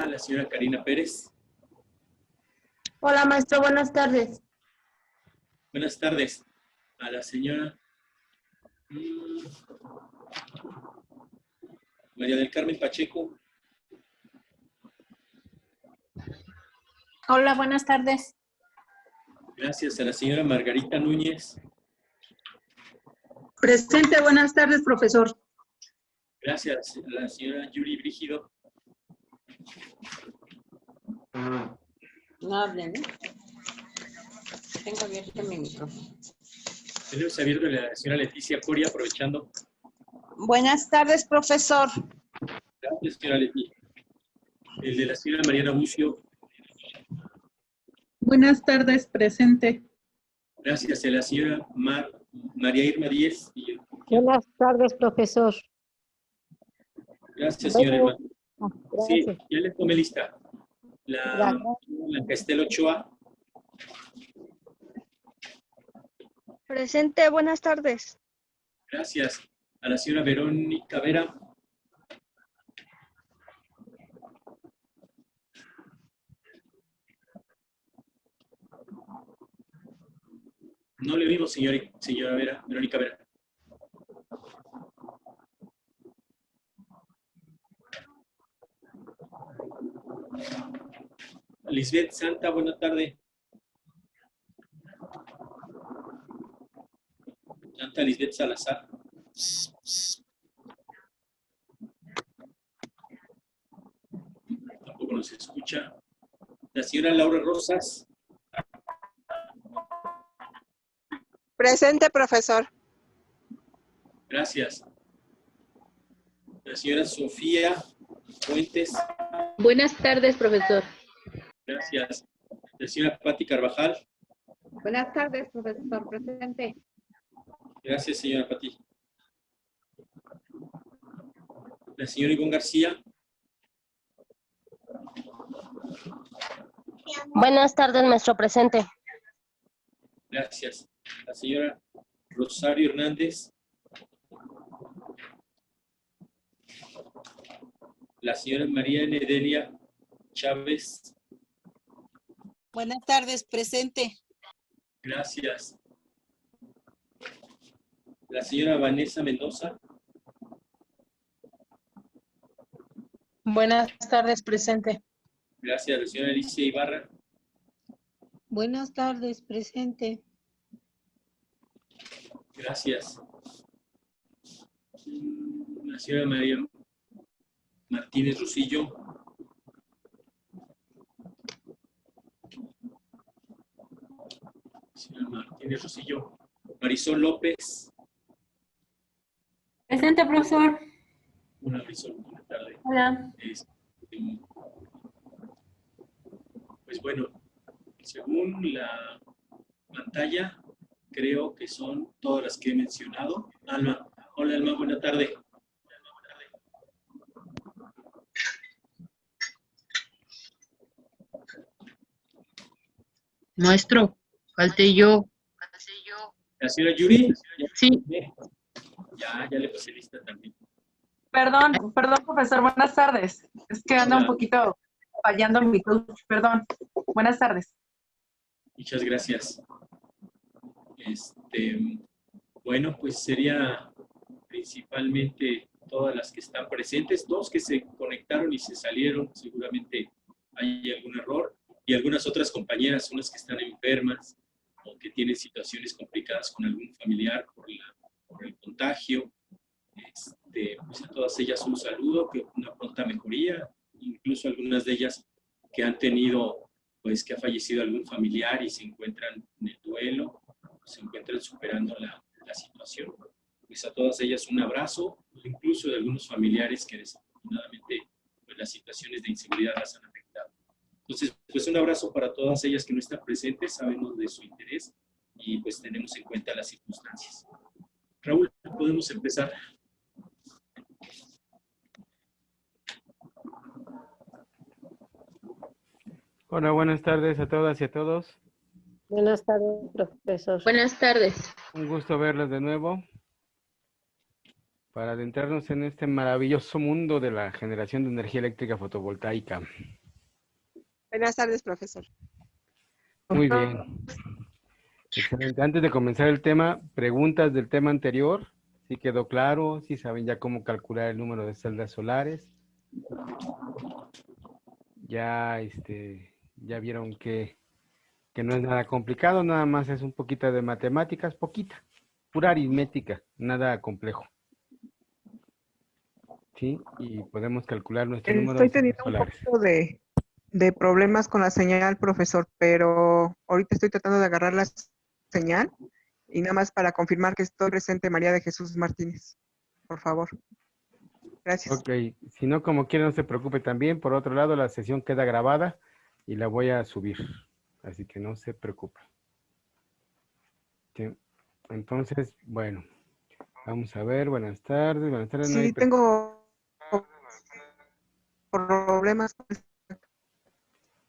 a la señora Karina Pérez. Hola, maestro, buenas tardes. Buenas tardes. A la señora María del Carmen Pacheco. Hola, buenas tardes. Gracias. A la señora Margarita Núñez. Presente, buenas tardes, profesor. Gracias. A la señora Yuri Brígido. No hablen, ¿eh? Tengo abierto mi micrófono. Tenemos abierto a la señora Leticia Coria, aprovechando. Buenas tardes, profesor. Gracias, señora Leticia. El de la señora Mariana Bucio. Buenas tardes, presente. Gracias. A la señora María Irma Díez. Buenas tardes, profesor. Gracias, señora Irma. Sí, Gracias. ya le tomé lista. La Estela Ochoa. Presente, buenas tardes. Gracias. A la señora Verónica Vera. No le vimos, señora Vera, Verónica Vera. Lisbeth Santa, buena tarde. Santa Lisbeth Salazar. Tampoco nos escucha. La señora Laura Rosas. Presente, profesor. Gracias. La señora Sofía Fuentes. Buenas tardes, profesor. Gracias. La señora Patti Carvajal. Buenas tardes, profesor. Presente. Gracias, señora Patti. La señora Ivonne García. Buenas tardes, maestro, presente. Gracias. La señora Rosario Hernández. La señora María Nedelia Chávez. Buenas tardes, presente. Gracias. La señora Vanessa Mendoza. Buenas tardes, presente. Gracias. La señora Alicia Ibarra. Buenas tardes, presente. Gracias. La señora María Martínez Rosillo. Señora Martínez Rosillo. Marisol López. Presente, profesor. Una Marisol, buenas tardes. Hola. Pues bueno, según la pantalla, creo que son todas las que he mencionado. Alma. Hola, Alma, buena tarde. Maestro, falté yo. La señora Yuri. Sí. Ya le pasé lista también. Perdón, profesor, buenas tardes. Es que anda un poquito fallando mi touch, perdón. Buenas tardes. Muchas gracias. Bueno, pues sería principalmente todas las que están presentes, dos que se conectaron y se salieron, seguramente hay algún error, y algunas otras compañeras, unas que están enfermas o que tienen situaciones complicadas con algún familiar por el contagio. Pues a todas ellas un saludo, que una pronta mejoría, incluso algunas de ellas que han tenido, pues que ha fallecido algún familiar y se encuentran en el duelo, se encuentran superando la situación. Pues a todas ellas un abrazo, incluso de algunos familiares que desafortunadamente pues las situaciones de inseguridad las han afectado. Entonces, pues un abrazo para todas ellas que no están presentes, sabemos de su interés y pues tenemos en cuenta las circunstancias. Raúl, podemos empezar. Hola, buenas tardes a todas y a todos. Buenas tardes, profesor. Buenas tardes. Un gusto verlos de nuevo para adentrarnos en este maravilloso mundo de la generación de energía eléctrica fotovoltaica. Buenas tardes, profesor. Muy bien. Excelente. Antes de comenzar el tema, preguntas del tema anterior. ¿Sí quedó claro? ¿Sí saben ya cómo calcular el número de celdas solares? Ya, ya vieron que no es nada complicado, nada más es un poquito de matemáticas, poquita, pura aritmética, nada complejo. ¿Sí? Y podemos calcular nuestro número de Estoy celdas teniendo un solares. poquito de problemas con la señal, profesor, pero ahorita estoy tratando de agarrar la señal y nada más para confirmar que estoy presente, María de Jesús Martínez, por favor. Gracias. Ok, si no, como quiera, no se preocupe también. Por otro lado, la sesión queda grabada y la voy a subir, así que no se preocupe. Sí. Entonces, bueno, vamos a ver, buenas tardes, no hay Sí, tengo problemas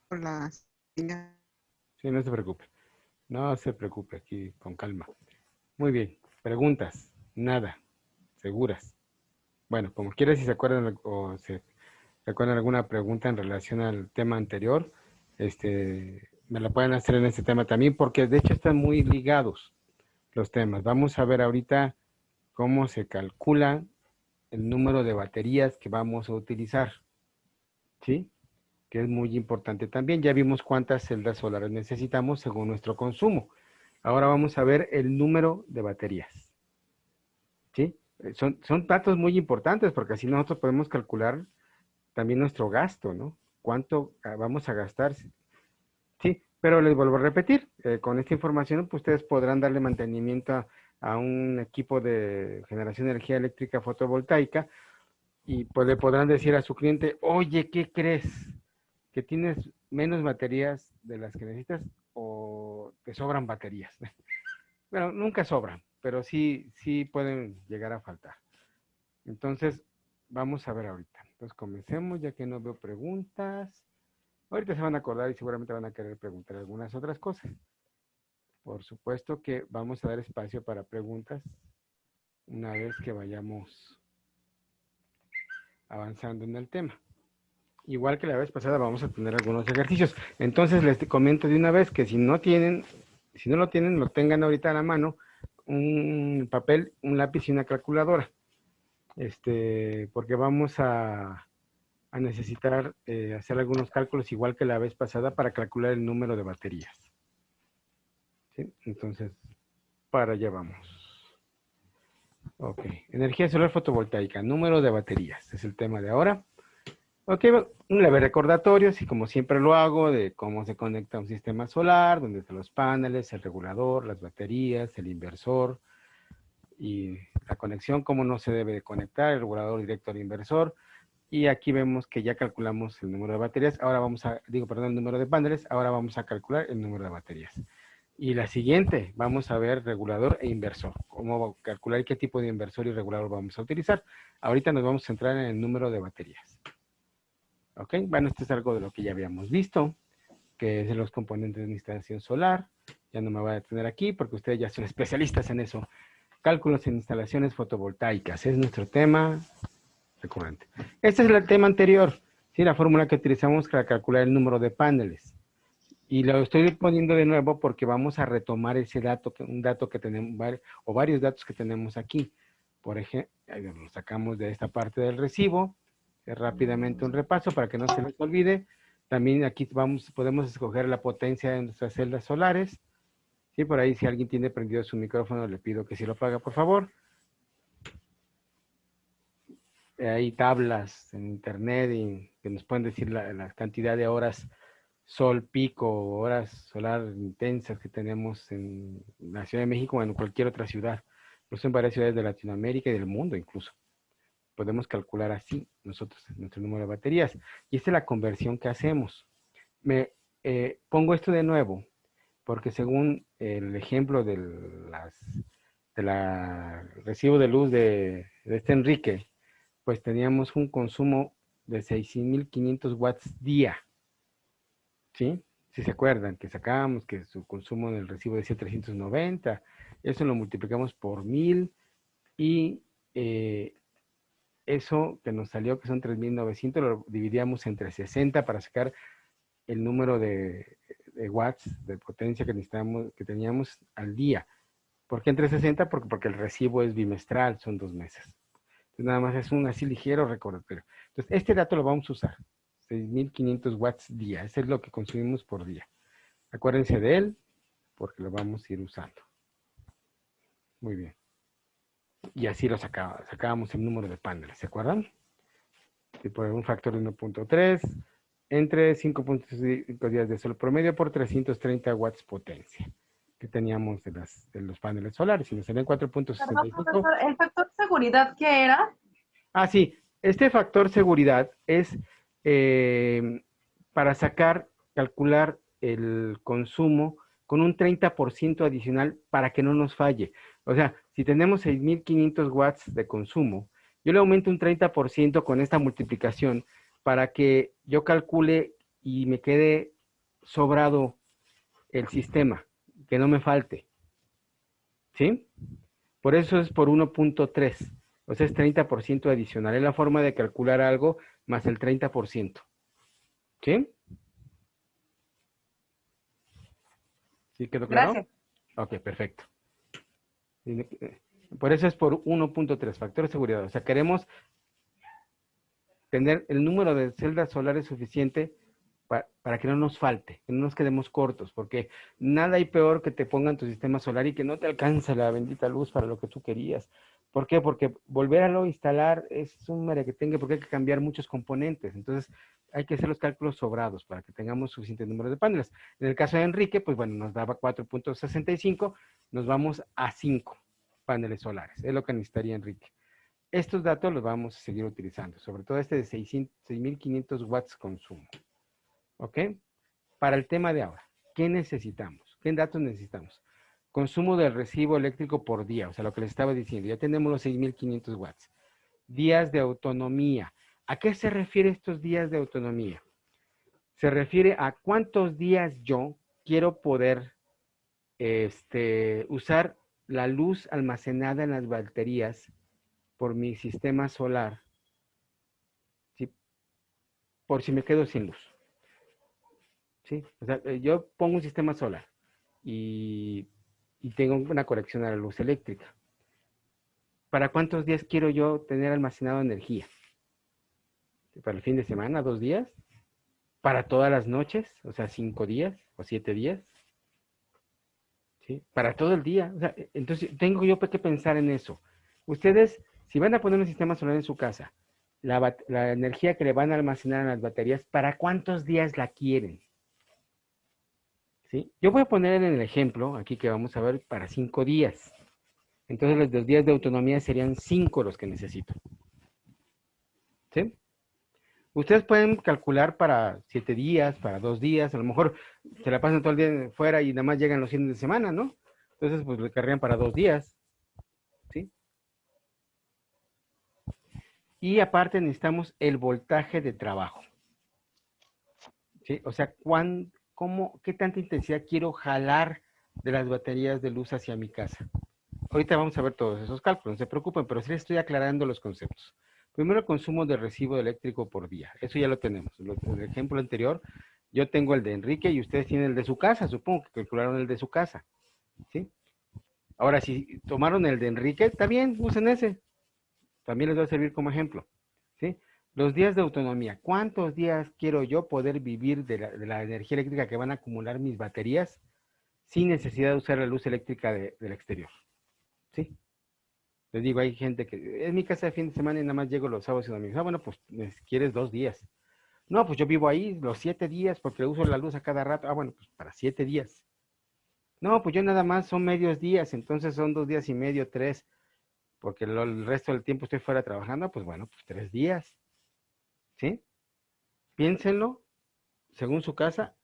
con la señal. Sí, no se preocupe. No se preocupe, aquí con calma. Muy bien. Preguntas. Nada. Seguras. Bueno, como quiera, si se acuerdan o se acuerdan alguna pregunta en relación al tema anterior, me la pueden hacer en este tema también, porque de hecho están muy ligados los temas. Vamos a ver ahorita cómo se calcula el número de baterías que vamos a utilizar. ¿Sí? Que es muy importante también. Ya vimos cuántas celdas solares necesitamos según nuestro consumo. Ahora vamos a ver el número de baterías. ¿Sí? Son datos muy importantes porque así nosotros podemos calcular también nuestro gasto, ¿no? ¿Cuánto vamos a gastar? Sí, pero les vuelvo a repetir, con esta información pues, ustedes podrán darle mantenimiento a un equipo de generación de energía eléctrica fotovoltaica y pues le podrán decir a su cliente, oye, ¿qué crees? ¿Que tienes menos baterías de las que necesitas o te sobran baterías? Bueno, nunca sobran, pero sí pueden llegar a faltar. Entonces, vamos a ver ahorita. Entonces, comencemos, ya que no veo preguntas. Ahorita se van a acordar y seguramente van a querer preguntar algunas otras cosas. Por supuesto que vamos a dar espacio para preguntas una vez que vayamos avanzando en el tema. Igual que la vez pasada vamos a tener algunos ejercicios. Entonces les comento de una vez que si no lo tienen, lo tengan ahorita a la mano, un papel, un lápiz y una calculadora. Porque vamos a necesitar hacer algunos cálculos igual que la vez pasada para calcular el número de baterías. ¿Sí? Entonces, para allá vamos. Ok, energía solar fotovoltaica, número de baterías, es el tema de ahora. Ok, un leve recordatorio, así como siempre lo hago, de cómo se conecta un sistema solar, donde están los paneles, el regulador, las baterías, el inversor y la conexión, cómo no se debe de conectar el regulador directo al inversor. Y aquí vemos que ya calculamos el número de baterías. Ahora el número de paneles. Ahora vamos a calcular el número de baterías. Y la siguiente, vamos a ver regulador e inversor. Cómo calcular qué tipo de inversor y regulador vamos a utilizar. Ahorita nos vamos a centrar en el número de baterías. Ok, bueno, esto es algo de lo que ya habíamos visto, que es de los componentes de una instalación solar. Ya no me voy a detener aquí porque ustedes ya son especialistas en eso. Cálculos en instalaciones fotovoltaicas. Es nuestro tema recurrente. Este es el tema anterior, ¿sí? La fórmula que utilizamos para calcular el número de paneles. Y lo estoy poniendo de nuevo porque vamos a retomar ese dato, un dato que tenemos, o varios datos que tenemos aquí. Por ejemplo, lo sacamos de esta parte del recibo. Rápidamente un repaso para que no se les olvide. También aquí podemos escoger la potencia de nuestras celdas solares. Sí, por ahí si alguien tiene prendido su micrófono, le pido que sí lo apague, por favor. Hay tablas en internet que nos pueden decir la cantidad de horas sol pico, horas solar intensas que tenemos en la Ciudad de México o en cualquier otra ciudad, incluso en varias ciudades de Latinoamérica y del mundo incluso. Podemos calcular así nosotros nuestro número de baterías. Y esta es la conversión que hacemos. Pongo esto de nuevo porque según el ejemplo de recibo de luz de Enrique, pues teníamos un consumo de 6,500 watts día. ¿Sí? Si se acuerdan, que sacábamos que su consumo en el recibo decía 390, eso lo multiplicamos por 1000 y eso que nos salió que son 3,900 lo dividíamos entre 60 para sacar el número de watts de potencia que teníamos al día. ¿Por qué entre 60? Porque el recibo es bimestral, son 2 meses. Entonces, nada más es un así ligero recordatorio. Entonces, este dato lo vamos a usar. 6.500 watts día. Ese es lo que consumimos por día. Acuérdense de él, porque lo vamos a ir usando. Muy bien. Y así lo sacábamos el número de paneles, ¿se acuerdan? Y por un factor de 1.3 entre 5.5 días de sol promedio por 330 watts potencia que teníamos de los paneles solares. Si nos salen 4.65. Perdón, profesor, ¿el factor seguridad qué era? Ah, sí. Este factor seguridad es para calcular el consumo con un 30% adicional para que no nos falle. O sea, si tenemos 6.500 watts de consumo, yo le aumento un 30% con esta multiplicación para que yo calcule y me quede sobrado el sistema, que no me falte. ¿Sí? Por eso es por 1.3. O sea, es 30% adicional. Es la forma de calcular algo más el 30%. ¿Sí? ¿Sí quedó claro? Gracias. Ok, perfecto. Por eso es por 1.3, factor de seguridad. O sea, queremos tener el número de celdas solares suficiente para que no nos falte, que no nos quedemos cortos, porque nada hay peor que te pongan tu sistema solar y que no te alcance la bendita luz para lo que tú querías. ¿Por qué? Porque volverlo a instalar es un merequetengue porque hay que cambiar muchos componentes. Entonces, hay que hacer los cálculos sobrados para que tengamos suficiente número de paneles. En el caso de Enrique, pues bueno, nos daba 4.65, nos vamos a 5 paneles solares. Es lo que necesitaría Enrique. Estos datos los vamos a seguir utilizando, sobre todo este de 6.500 watts consumo. ¿Ok? Para el tema de ahora, ¿qué necesitamos? ¿Qué datos necesitamos? Consumo del recibo eléctrico por día, o sea, lo que les estaba diciendo. Ya tenemos los 6.500 watts. Días de autonomía. ¿A qué se refiere estos días de autonomía? Se refiere a cuántos días yo quiero poder usar la luz almacenada en las baterías por mi sistema solar, ¿sí? Por si me quedo sin luz. ¿Sí? O sea, yo pongo un sistema solar y tengo una conexión a la luz eléctrica. ¿Para cuántos días quiero yo tener almacenado energía? ¿Para el fin de semana, 2 días? ¿Para todas las noches? O sea, 5 días o 7 días. ¿Sí? Para todo el día. O sea, entonces, tengo yo que pensar en eso. Ustedes, si van a poner un sistema solar en su casa, la energía que le van a almacenar en las baterías, ¿para cuántos días la quieren? ¿Sí? Yo voy a poner en el ejemplo, aquí que vamos a ver, para 5 días. Entonces los días de autonomía serían 5 los que necesito. ¿Sí? Ustedes pueden calcular para 7 días, para 2 días, a lo mejor se la pasan todo el día fuera y nada más llegan los fines de semana, ¿no? Entonces pues le cargan para 2 días. ¿Sí? Y aparte necesitamos el voltaje de trabajo. ¿Sí? O sea, ¿qué tanta intensidad quiero jalar de las baterías de luz hacia mi casa? Ahorita vamos a ver todos esos cálculos, no se preocupen, pero sí les estoy aclarando los conceptos. Primero, el consumo de recibo eléctrico por día. Eso ya lo tenemos. En el ejemplo anterior, yo tengo el de Enrique y ustedes tienen el de su casa. Supongo que calcularon el de su casa. ¿Sí? Ahora, si tomaron el de Enrique, está bien, usen ese. También les va a servir como ejemplo. ¿Sí? Los días de autonomía. ¿Cuántos días quiero yo poder vivir de la energía eléctrica que van a acumular mis baterías sin necesidad de usar la luz eléctrica del exterior? ¿Sí? Les digo, hay gente que es mi casa de fin de semana y nada más llego los sábados y domingos. Ah, bueno, pues quieres 2 días. No, pues yo vivo ahí los 7 días porque uso la luz a cada rato. Ah, bueno, pues para 7 días. No, pues yo nada más son medios días, entonces son 2 días y medio, 3, porque el resto del tiempo estoy fuera trabajando, pues bueno, pues 3 días. ¿Sí? Piénsenlo según su casa,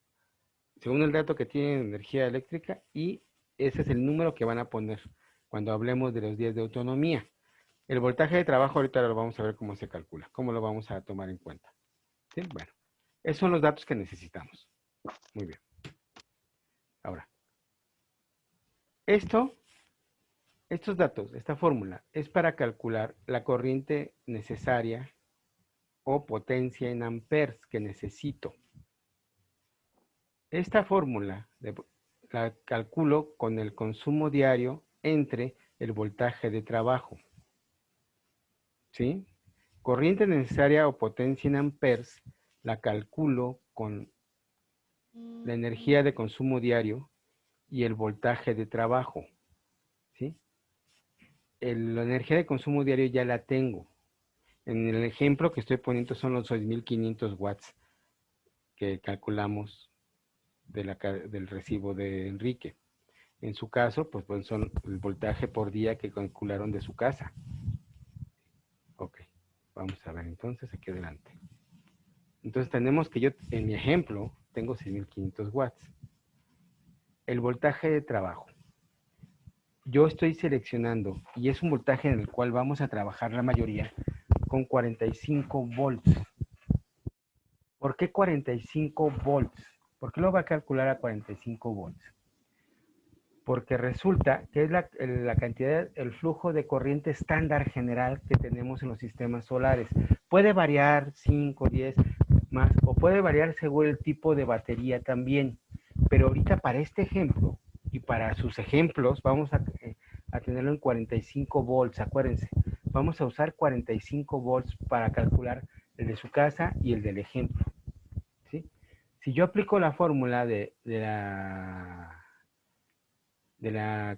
según el dato que tienen energía eléctrica y ese es el número que van a poner cuando hablemos de los días de autonomía. El voltaje de trabajo ahorita lo vamos a ver cómo se calcula, cómo lo vamos a tomar en cuenta. ¿Sí? Bueno, esos son los datos que necesitamos. Muy bien. Ahora, estos datos, esta fórmula, es para calcular la corriente necesaria o potencia en amperes que necesito. Esta fórmula la calculo con el consumo diario entre el voltaje de trabajo. ¿Sí? Corriente necesaria o potencia en amperes la calculo con la energía de consumo diario y el voltaje de trabajo. ¿Sí? La energía de consumo diario ya la tengo. En el ejemplo que estoy poniendo son los 6.500 watts que calculamos del recibo de Enrique. En su caso, pues son el voltaje por día que calcularon de su casa. Ok, vamos a ver entonces aquí adelante. Entonces tenemos que yo, en mi ejemplo, tengo 6.500 watts. El voltaje de trabajo. Yo estoy seleccionando, y es un voltaje en el cual vamos a trabajar la mayoría, con 45 volts. ¿Por qué 45 volts? ¿Por qué lo va a calcular a 45 volts? Porque resulta que es la cantidad, el flujo de corriente estándar general que tenemos en los sistemas solares. Puede variar 5, 10 más, o puede variar según el tipo de batería también. Pero ahorita para este ejemplo, y para sus ejemplos, vamos a tenerlo en 45 volts, acuérdense. Vamos a usar 45 volts para calcular el de su casa y el del ejemplo. ¿Sí? Si yo aplico la fórmula de la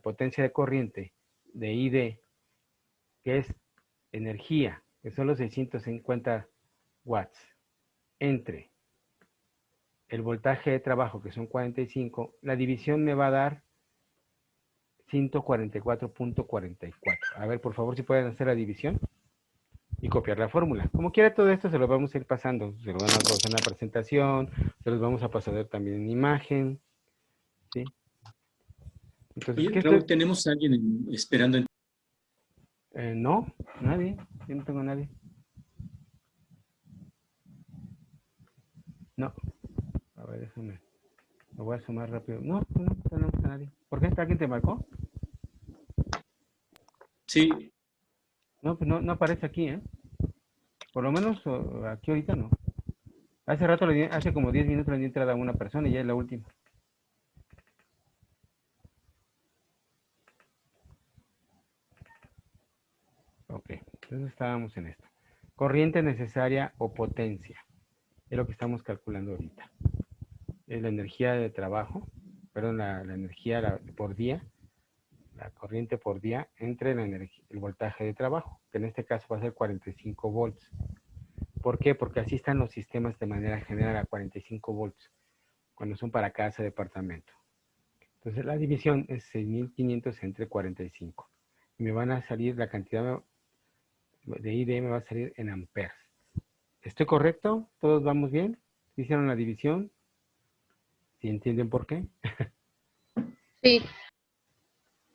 potencia de corriente de ID, que es energía, que son los 650 watts, entre el voltaje de trabajo, que son 45, la división me va a dar 144.44. A ver, por favor, si pueden hacer la división y copiar la fórmula. Como quiera, todo esto se lo vamos a ir pasando. Se lo van a pasar en la presentación, se los vamos a pasar también en imagen. ¿Sí? Entonces, Oye, Raúl, ¿tenemos a alguien esperando? No, nadie. Yo no tengo a nadie. No. A ver, déjame. Lo voy a sumar rápido. No tenemos a nadie. ¿Por qué? ¿Alguien te marcó? Sí. No, pues no aparece aquí, ¿eh? Por lo menos aquí ahorita no. Hace rato, hace como 10 minutos le di entrada a una persona y ya es la última. Ok, entonces estábamos en esto. Corriente necesaria o potencia. Es lo que estamos calculando ahorita. Es la energía de trabajo, perdón, la energía por día, la corriente por día entre el voltaje de trabajo, que en este caso va a ser 45 volts. ¿Por qué? Porque así están los sistemas de manera general a 45 volts, cuando son para casa, departamento. Entonces la división es 6.500 entre 45. Y me van a salir la cantidad de ID, me va a salir en amperes. ¿Estoy correcto? ¿Todos vamos bien? ¿Hicieron la división? ¿Sí entienden por qué? Sí.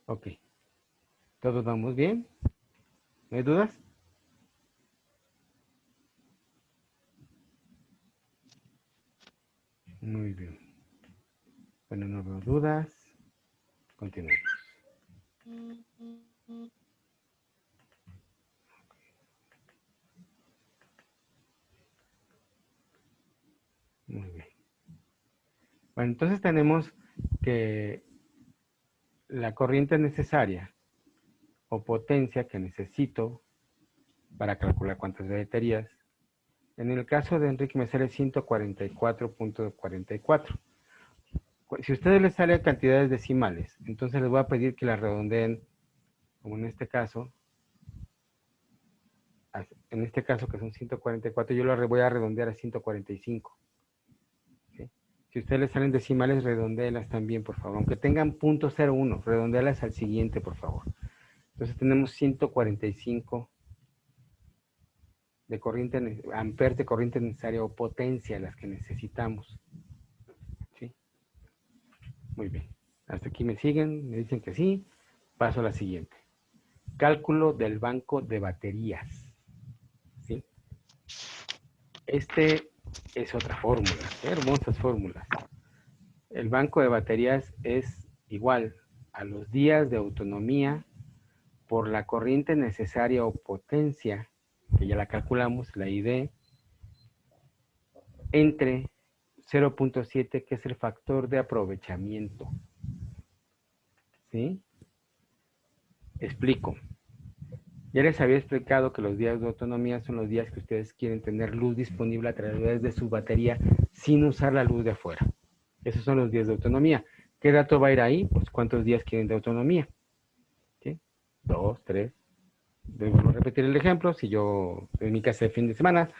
Ok. ¿Todos vamos bien? ¿No hay dudas? Muy bien. Bueno, no veo dudas. Continuemos. Muy bien. Bueno, entonces tenemos que la corriente necesaria o potencia que necesito para calcular cuántas baterías. En el caso de Enrique me sale 144.44. Si a ustedes les salen cantidades decimales, entonces les voy a pedir que las redondeen, como en este caso que son 144, yo lo voy a redondear a 145. ¿Sí? Si a ustedes les salen decimales, redondéelas también, por favor. Aunque tengan .01, redondéalas al siguiente, por favor. Entonces tenemos 145 de corriente, amperes de corriente necesaria o potencia, las que necesitamos. ¿Sí? Muy bien. Hasta aquí me siguen, me dicen que sí. Paso a la siguiente. Cálculo del banco de baterías. ¿Sí? Este es otra fórmula. Qué hermosas fórmulas. El banco de baterías es igual a los días de autonomía por la corriente necesaria o potencia, que ya la calculamos, la ID, entre 0.7, que es el factor de aprovechamiento. ¿Sí? Explico. Ya les había explicado que los días de autonomía son los días que ustedes quieren tener luz disponible a través de su batería sin usar la luz de afuera. Esos son los días de autonomía. ¿Qué dato va a ir ahí? Pues cuántos días quieren de autonomía. ¿Sí? 2, 3. Debo repetir el ejemplo. Si yo en mi casa de fin de semana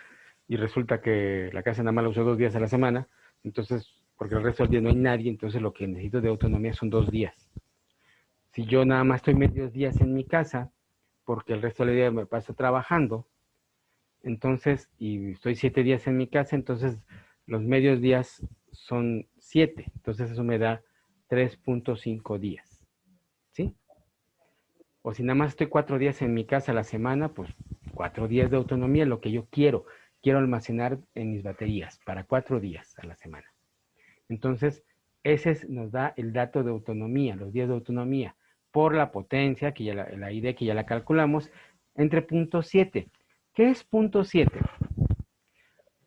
y resulta que la casa nada más la uso 2 días a la semana, entonces, porque el resto del día no hay nadie, entonces lo que necesito de autonomía son 2 días. Si yo nada más estoy medios días en mi casa, porque el resto del día me paso trabajando, entonces, y estoy 7 días en mi casa, entonces los medios días son 7, entonces eso me da 3.5 días, ¿sí? O si nada más estoy 4 días en mi casa a la semana, pues 4 días de autonomía, lo que yo quiero almacenar en mis baterías para 4 días a la semana. Entonces, ese nos da el dato de autonomía, los días de autonomía, por la potencia, que ya la ID que ya la calculamos, entre 0.7. ¿Qué es 0.7?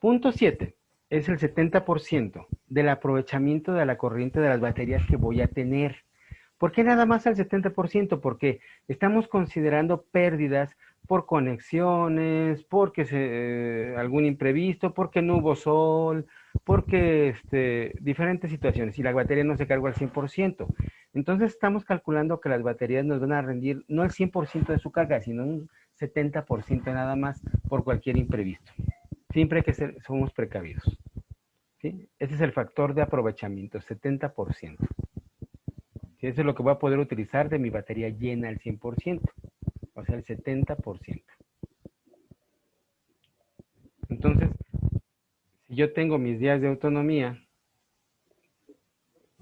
0.7 es el 70% del aprovechamiento de la corriente de las baterías que voy a tener. ¿Por qué nada más al 70%? Porque estamos considerando pérdidas por conexiones, porque algún imprevisto, porque no hubo sol, porque diferentes situaciones y la batería no se cargó al 100%. Entonces estamos calculando que las baterías nos van a rendir no el 100% de su carga, sino un 70% nada más por cualquier imprevisto. Siempre que somos precavidos. ¿Sí? Ese es el factor de aprovechamiento, 70%. ¿Sí? Eso es lo que voy a poder utilizar de mi batería llena al 100%. O sea, el 70%. Entonces, si yo tengo mis días de autonomía,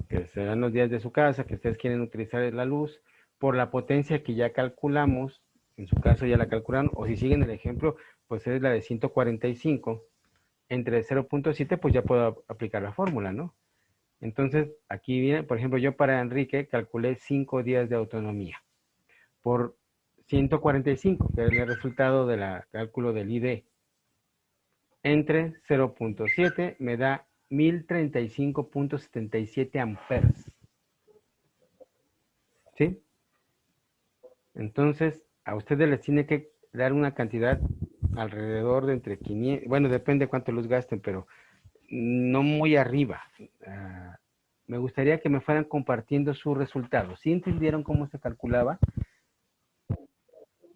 que serán los días de su casa, que ustedes quieren utilizar la luz, por la potencia que ya calculamos, en su caso ya la calcularon, o si siguen el ejemplo, pues es la de 145, entre 0.7, pues ya puedo aplicar la fórmula, ¿no? Entonces, aquí viene, por ejemplo, yo para Enrique calculé 5 días de autonomía por 145, que es el resultado del cálculo del ID. Entre 0.7 me da 1035.77 amperes. ¿Sí? Entonces, a ustedes les tiene que dar una cantidad alrededor de entre 500, bueno, depende cuánto luz gasten, pero no muy arriba. Me gustaría que me fueran compartiendo sus resultados. ¿Sí entendieron cómo se calculaba?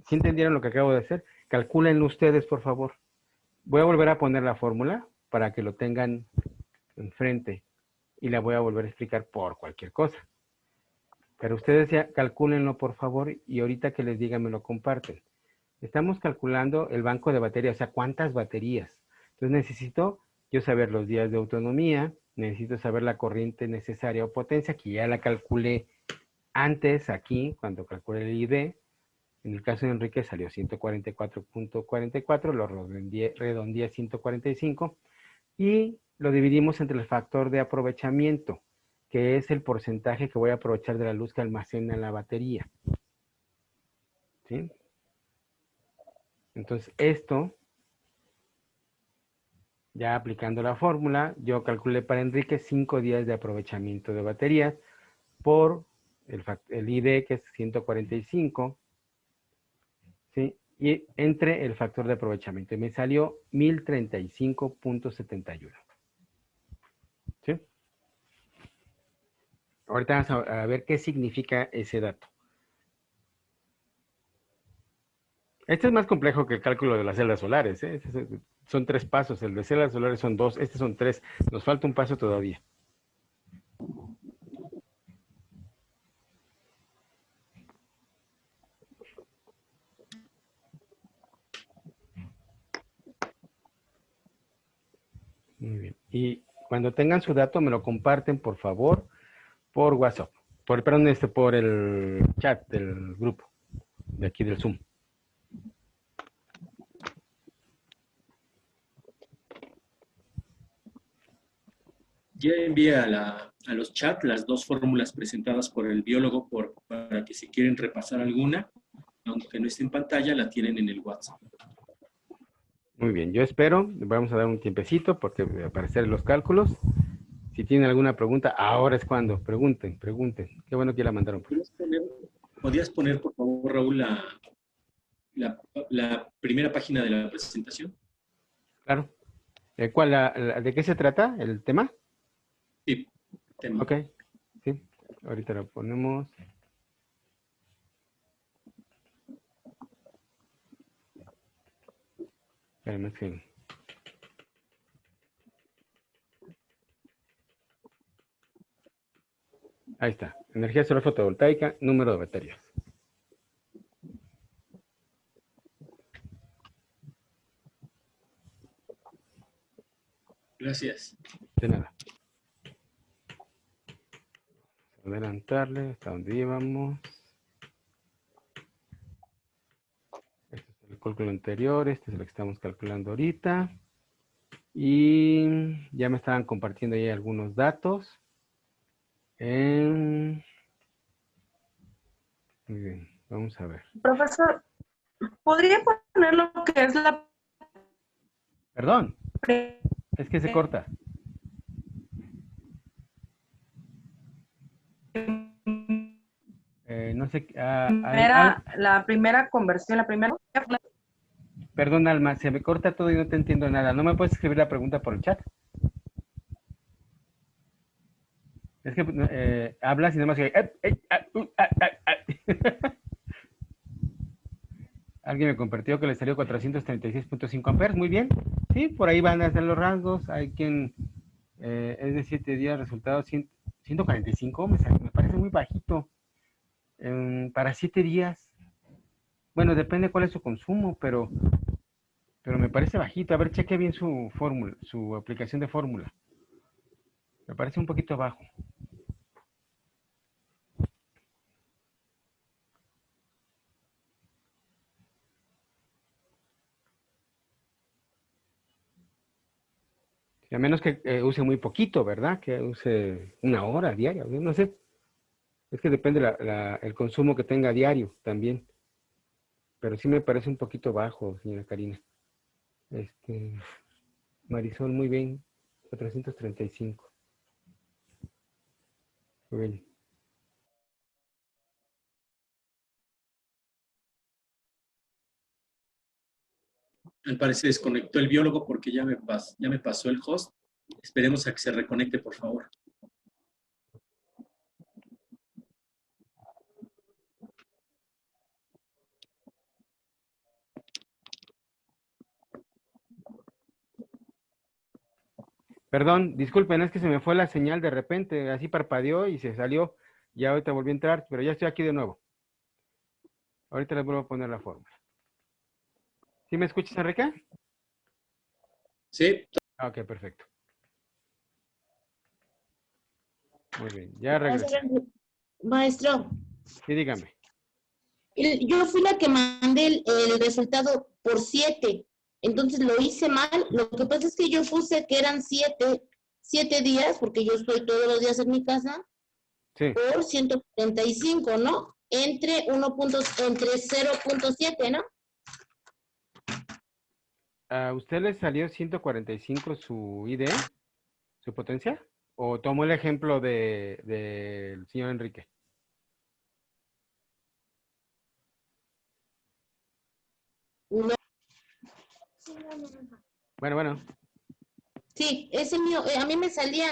¿Sí entendieron lo que acabo de hacer? Calcúlenlo ustedes, por favor. Voy a volver a poner la fórmula para que lo tengan enfrente y la voy a volver a explicar por cualquier cosa. Pero ustedes ya calcúlenlo, por favor, y ahorita que les diga me lo comparten. Estamos calculando el banco de baterías, o sea, cuántas baterías. Entonces necesito yo saber los días de autonomía, necesito saber la corriente necesaria o potencia, que ya la calculé antes aquí, cuando calculé el ID. En el caso de Enrique salió 144.44, lo redondeé a 145 y lo dividimos entre el factor de aprovechamiento, que es el porcentaje que voy a aprovechar de la luz que almacena la batería. ¿Sí? Entonces esto, ya aplicando la fórmula, yo calculé para Enrique 5 días de aprovechamiento de baterías por el ID, que es 145, ¿sí? Y entre el factor de aprovechamiento. Y me salió 1035.71. ¿Sí? Ahorita vamos a ver qué significa ese dato. Este es más complejo que el cálculo de las celdas solares, ¿eh? Son 3 pasos. El de celdas solares son 2. Estos son 3. Nos falta un paso todavía. Muy bien. Y cuando tengan su dato, me lo comparten, por favor, por WhatsApp. Por el chat del grupo, de aquí del Zoom. Ya envié a los chats las 2 fórmulas presentadas por el biólogo para que si quieren repasar alguna, aunque no esté en pantalla, la tienen en el WhatsApp. Muy bien, yo espero, vamos a dar un tiempecito porque al parecer los cálculos. Si tienen alguna pregunta, ahora es cuando. Pregunten. Qué bueno que ya la mandaron. ¿Podrías poner, por favor, Raúl, la primera página de la presentación? Claro. ¿De qué se trata el tema? Sí, tema. Ok, sí. Ahorita lo ponemos. Espérame, sí. Ahí está. Energía solar fotovoltaica, número de baterías. Gracias. De nada. Adelantarle hasta donde íbamos. Este es el cálculo anterior, este es el que estamos calculando ahorita. Y ya me estaban compartiendo ahí algunos datos. Muy bien, vamos a ver. Profesor, ¿podría poner lo que es la... Perdón, es que se corta. No sé. La primera conversión, la primera... Perdón, Alma, se me corta todo y no te entiendo nada. ¿No me puedes escribir la pregunta por el chat? Es que hablas y nada más que... Alguien me compartió que le salió 436.5 amperes. Muy bien. Sí, por ahí van a ser los rasgos. Hay quien es de 7 días, resultado 145. Me parece muy bajito. Para 7 días. Bueno, depende cuál es su consumo, pero me parece bajito. A ver, cheque bien su fórmula, su aplicación de fórmula. Me parece un poquito bajo. A menos que use muy poquito, ¿verdad? Que use 1 hora diaria, no sé. Es que depende el consumo que tenga diario también. Pero sí me parece un poquito bajo, señora Karina. Marisol, muy bien. 435. Muy bien. Al parecer desconectó el biólogo porque ya me pasó el host. Esperemos a que se reconecte, por favor. Perdón, disculpen, es que se me fue la señal de repente, así parpadeó y se salió. Ya ahorita volví a entrar, pero ya estoy aquí de nuevo. Ahorita les vuelvo a poner la fórmula. ¿Sí me escuchas, Enrique? Sí. Ok, perfecto. Muy bien, ya regresé. Maestro, Sí, dígame. yo fui la que mandé el resultado por 7, entonces lo hice mal. Lo que pasa es que yo puse que eran 7 días, porque yo estoy todos los días en mi casa, sí, por 145, ¿no? Entre 0.7, ¿no? ¿A usted le salió 145 su ID, su potencia? ¿O tomó el ejemplo del señor Enrique? No. Bueno. Sí, ese mío, a mí me salía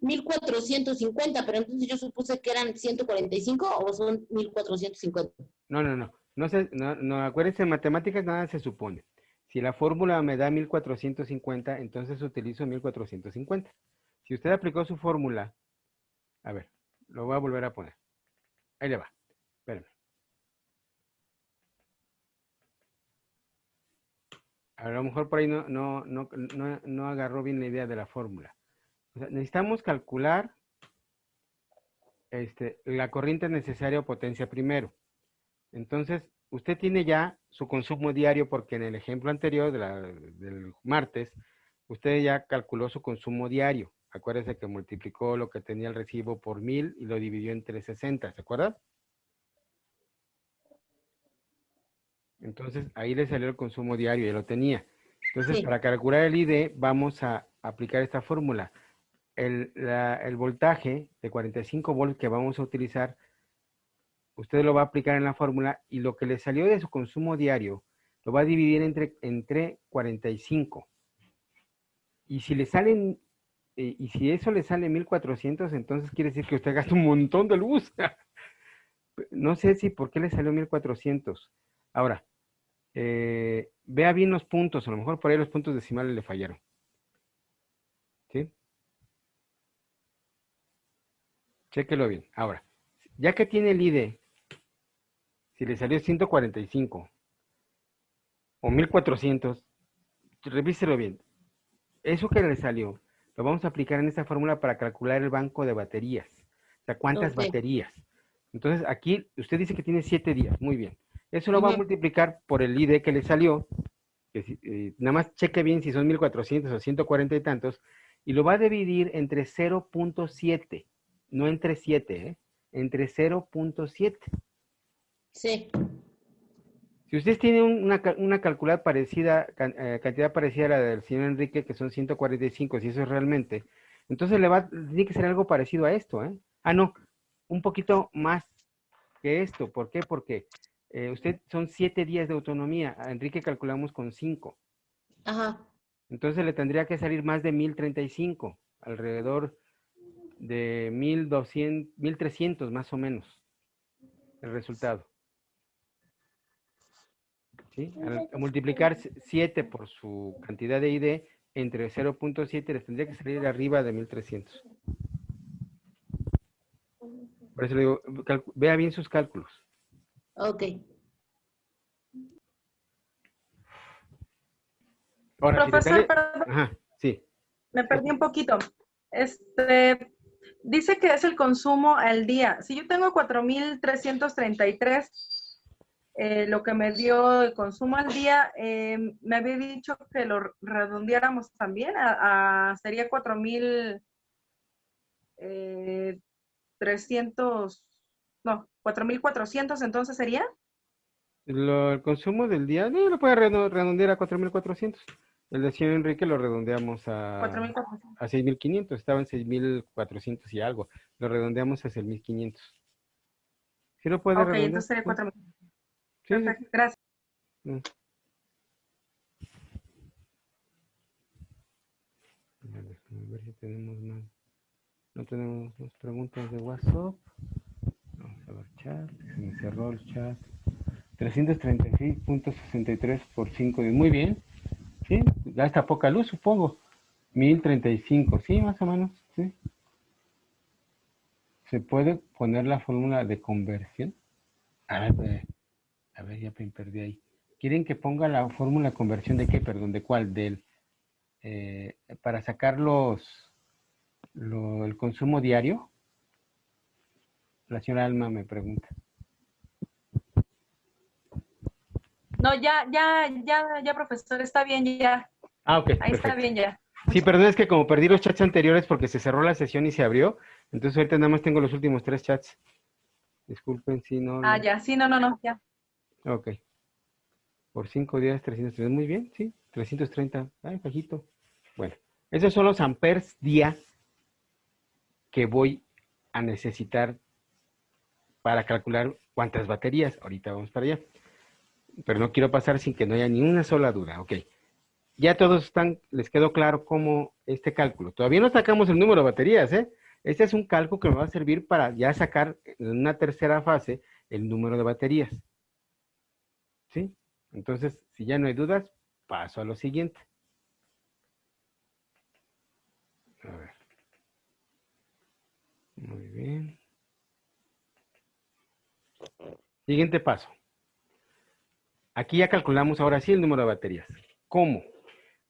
1450, pero entonces yo supuse que eran 145 o son 1450. No. No, acuérdense, en matemáticas nada se supone. Si la fórmula me da 1450, entonces utilizo 1450. Si usted aplicó su fórmula, a ver, lo voy a volver a poner. Ahí le va. Espérenme. A lo mejor por ahí no agarró bien la idea de la fórmula. O sea, necesitamos calcular la corriente necesaria o potencia primero. Entonces, usted tiene ya su consumo diario porque en el ejemplo anterior del martes, usted ya calculó su consumo diario. Acuérdese que multiplicó lo que tenía el recibo por 1000 y lo dividió entre 60, ¿se acuerda? Entonces, ahí le salió el consumo diario, ya lo tenía. Entonces, Sí. para calcular el ID, vamos a aplicar esta fórmula. El voltaje de 45 volts que vamos a utilizar, usted lo va a aplicar en la fórmula y lo que le salió de su consumo diario lo va a dividir entre 45. Y si le salen, y si eso le sale 1400, entonces quiere decir que usted gasta un montón de luz. No sé si por qué le salió 1400. Ahora, vea bien los puntos, a lo mejor por ahí los puntos decimales le fallaron. ¿Sí? Chéquelo bien. Ahora, ya que tiene el ID, si le salió 145 o 1400, revíselo bien. Eso que le salió, lo vamos a aplicar en esta fórmula para calcular el banco de baterías. O sea, ¿cuántas Ok. baterías? Entonces, aquí usted dice que tiene 7 días. Muy bien. Eso lo va a Ujú. multiplicar por el ID que le salió. Que nada más cheque bien si son 1400 o 140 y tantos. Y lo va a dividir entre 0.7. No entre 7, entre 0.7. Sí. Si usted tiene una calculada parecida, cantidad parecida a la del señor Enrique, que son 145, si eso es realmente, entonces tiene que ser algo parecido a esto, ¿eh? Ah, no, un poquito más que esto. ¿Por qué? Porque usted son 7 días de autonomía. A Enrique calculamos con 5. Ajá. Entonces le tendría que salir más de 1035, alrededor de 1200, 1300 más o menos, el resultado. ¿Sí? Al multiplicar 7 por su cantidad de ID entre 0.7 les tendría que salir arriba de 1300. Por eso le digo, vea bien sus cálculos. Ok. Ahora, si le Profesor, sale... perdón, Ajá, sí. me perdí un poquito. Dice que es el consumo al día. Si yo tengo 4,333, lo que me dio de consumo al día, me había dicho que lo redondeáramos también sería 4,300, no, 4,400, entonces sería. El consumo del día, lo puede redondear a 4400. El de señor Enrique lo redondeamos a 4,400. 6500. Estaba en 6400 y algo. Lo redondeamos a 6500. ¿Sí lo puede Ok, redondear? entonces sería 4,000. Sí, sí, Perfecto, gracias. sí. A ver si tenemos más. No tenemos más preguntas de WhatsApp. Vamos a ver chat. Se me cerró el chat. 336.63 por 5. Muy bien. Sí, gasta poca luz, supongo. 1035. Sí, más o menos. Sí. ¿Se puede poner la fórmula de conversión? A ver, ya me perdí ahí. ¿Quieren que ponga la fórmula de conversión de qué? Perdón, ¿de cuál? Para sacar el consumo diario. La señora Alma me pregunta. No, ya, profesor, está bien, ya. Ah, ok, Ahí está perfecto. bien, ya. Sí, perdón, es que como perdí los chats anteriores porque se cerró la sesión y se abrió, entonces ahorita nada más tengo los últimos 3 chats. Disculpen si no... Ya, sí, no, ya. Ok. Por 5 días, 330. Muy bien, sí, 330. Ay, bajito. Bueno, esos son los amperes día que voy a necesitar para calcular cuántas baterías. Ahorita vamos para allá. Pero no quiero pasar sin que no haya ni una sola duda. Ok. Ya todos les quedó claro cómo este cálculo. Todavía no sacamos el número de baterías, ¿eh? Este es un cálculo que me va a servir para ya sacar en una tercera fase el número de baterías. ¿Sí? Entonces, si ya no hay dudas, paso a lo siguiente. A ver. Muy bien. Siguiente paso. Aquí ya calculamos ahora sí el número de baterías. ¿Cómo?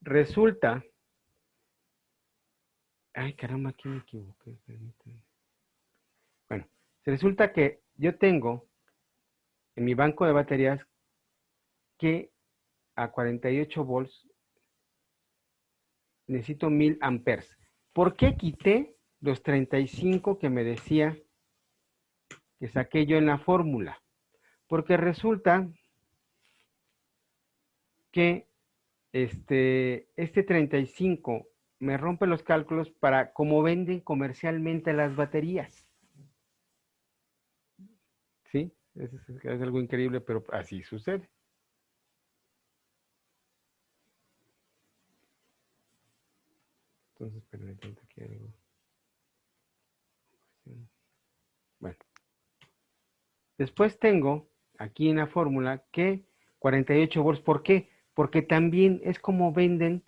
Resulta... Ay, caramba, aquí me equivoqué. Permítanme. Bueno, resulta que yo tengo en mi banco de baterías que a 48 volts necesito 1000 amperes. ¿Por qué quité los 35 que me decía que saqué yo en la fórmula? Porque resulta que este 35 me rompe los cálculos para cómo venden comercialmente las baterías. ¿Sí? Es algo increíble, pero así sucede. Entonces, permítanme aquí algo. Bueno. Después tengo aquí en la fórmula que 48 volts. ¿Por qué? Porque también es como venden.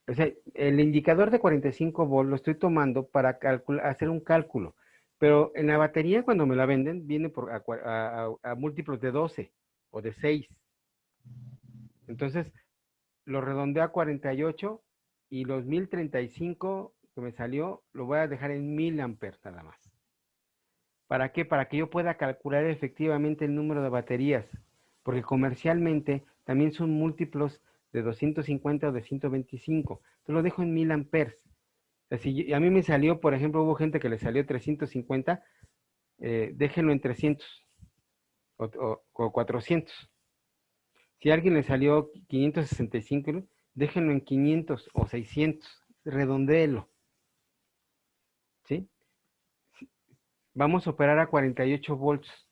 O sea, el indicador de 45 volts lo estoy tomando para hacer un cálculo. Pero en la batería, cuando me la venden, viene a múltiplos de 12 o de 6. Entonces, lo redondeo a 48 y los 1035 que me salió, lo voy a dejar en 1000 amperes nada más. ¿Para qué? Para que yo pueda calcular efectivamente el número de baterías. Porque comercialmente también son múltiplos de 250 o de 125. Entonces lo dejo en 1000 amperes. O sea, si a mí me salió, por ejemplo, hubo gente que le salió 350, déjenlo en 300 o 400. Si a alguien le salió 565, déjenlo en 500 o 600. Redondéelo. ¿Sí? Vamos a operar a 48 volts.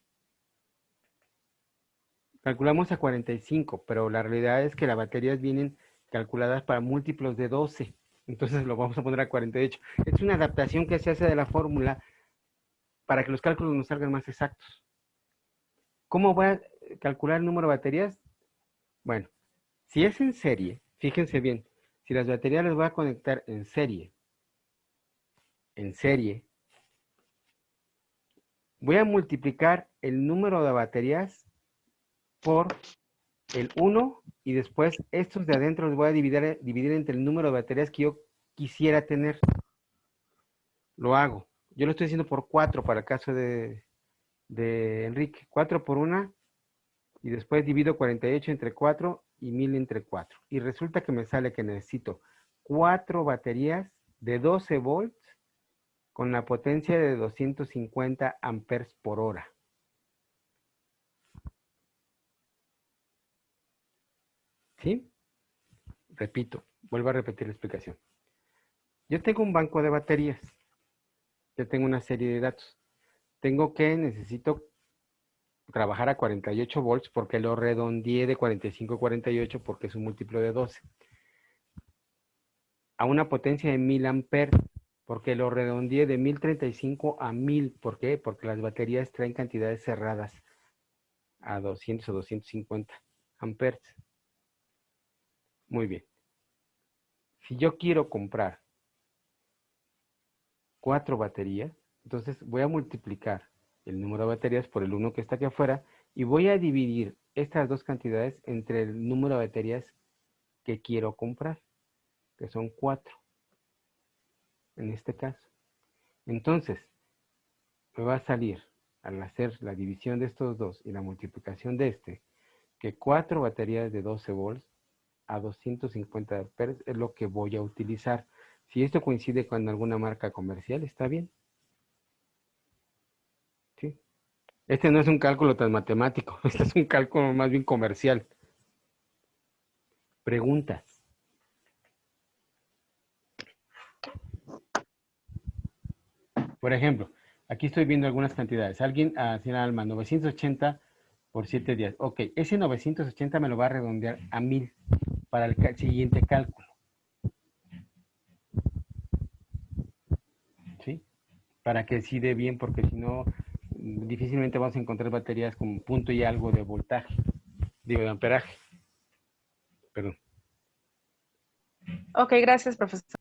Calculamos a 45, pero la realidad es que las baterías vienen calculadas para múltiplos de 12. Entonces lo vamos a poner a 48. Es una adaptación que se hace de la fórmula para que los cálculos nos salgan más exactos. ¿Cómo voy a calcular el número de baterías? Bueno, si es en serie, fíjense bien, si las baterías las voy a conectar en serie, voy a multiplicar el número de baterías por el 1 y después estos de adentro los voy a dividir entre el número de baterías que yo quisiera tener. Lo hago. Yo lo estoy haciendo por 4 para el caso de Enrique. 4 por 1 y después divido 48 entre 4 y 1000 entre 4. Y resulta que me sale que necesito 4 baterías de 12 volts con la potencia de 250 amperes por hora. ¿Sí? Repito, vuelvo a repetir la explicación. Yo tengo un banco de baterías. Yo tengo una serie de datos. Necesito trabajar a 48 volts porque lo redondeé de 45 a 48 porque es un múltiplo de 12. A una potencia de 1000 amperes porque lo redondeé de 1035 a 1000. ¿Por qué? Porque las baterías traen cantidades cerradas a 200 o 250 amperes. Muy bien. Si yo quiero comprar 4 baterías, entonces voy a multiplicar el número de baterías por el 1 que está aquí afuera y voy a dividir estas dos cantidades entre el número de baterías que quiero comprar, que son 4 en este caso. Entonces, me va a salir, al hacer la división de estos dos y la multiplicación de este, que 4 baterías de 12 volts a 250 amperes es lo que voy a utilizar. Si esto coincide con alguna marca comercial, está bien. ¿Sí? Este no es un cálculo tan matemático, este es un cálculo más bien comercial. Preguntas. Por ejemplo, aquí estoy viendo algunas cantidades. Alguien, señora Alma, 980 por 7 días. Ok, ese 980 me lo va a redondear a 1000 para el siguiente cálculo. ¿Sí? Para que sí dé bien, porque si no, difícilmente vamos a encontrar baterías con punto y algo de voltaje, digo, de amperaje. Perdón. Ok, gracias, profesor.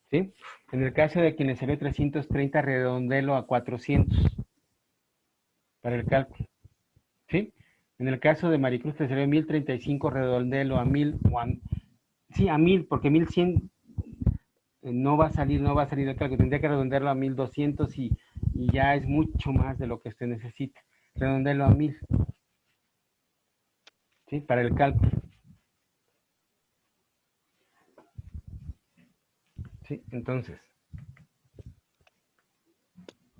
¿Sí? En el caso de quien le salió 330, redondelo a 400 para el cálculo. ¿Sí? En el caso de Maricruz le salió 1035, redondelo a 1000. Sí, a 1000, porque 1100 no va a salir el cálculo. Tendría que redondearlo a 1200 y ya es mucho más de lo que usted necesita. Redondelo a 1000. ¿Sí? Para el cálculo. ¿Sí? Entonces,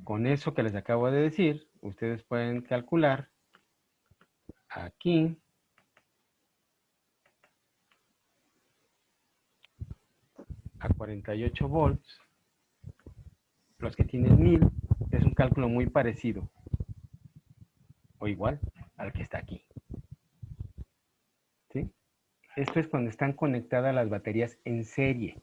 con eso que les acabo de decir, ustedes pueden calcular aquí a 48 volts, los que tienen 1000, es un cálculo muy parecido o igual al que está aquí. ¿Sí? Esto es cuando están conectadas las baterías en serie.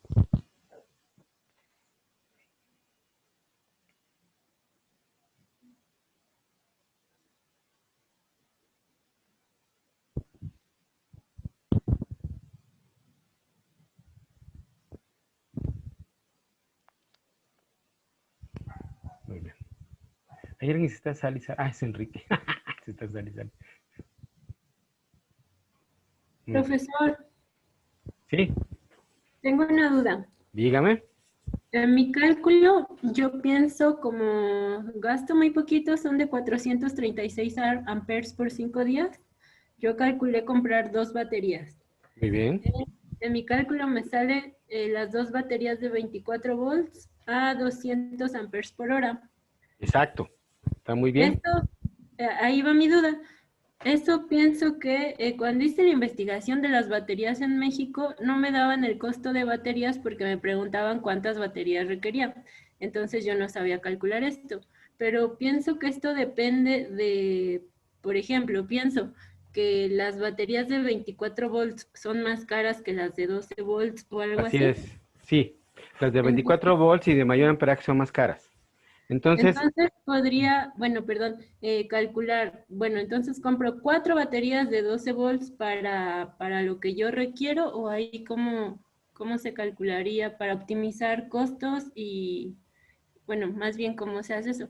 Muy bien. Hay alguien que se está saliendo. Ah, es Enrique. Se está saliendo. Profesor, Sí, tengo una duda. dígame. En mi cálculo, yo pienso como gasto muy poquito, son de 436 amperes por 5 días. Yo calculé comprar 2 baterías. Muy bien. En mi cálculo me salen las 2 baterías de 24 volts a 200 amperes por hora. Exacto. Está muy bien. Esto, ahí va mi duda. Eso pienso que cuando hice la investigación de las baterías en México, no me daban el costo de baterías porque me preguntaban cuántas baterías requería. Entonces yo no sabía calcular esto. Pero pienso que esto depende de, por ejemplo, pienso que las baterías de 24 volts son más caras que las de 12 volts o algo así. Así es. Sí. Las de 24 volts y de mayor amperaje son más caras. Entonces podría, bueno, perdón, calcular, bueno, entonces compro 4 baterías de 12 volts para lo que yo requiero, o ahí cómo se calcularía para optimizar costos y, bueno, más bien cómo se hace eso.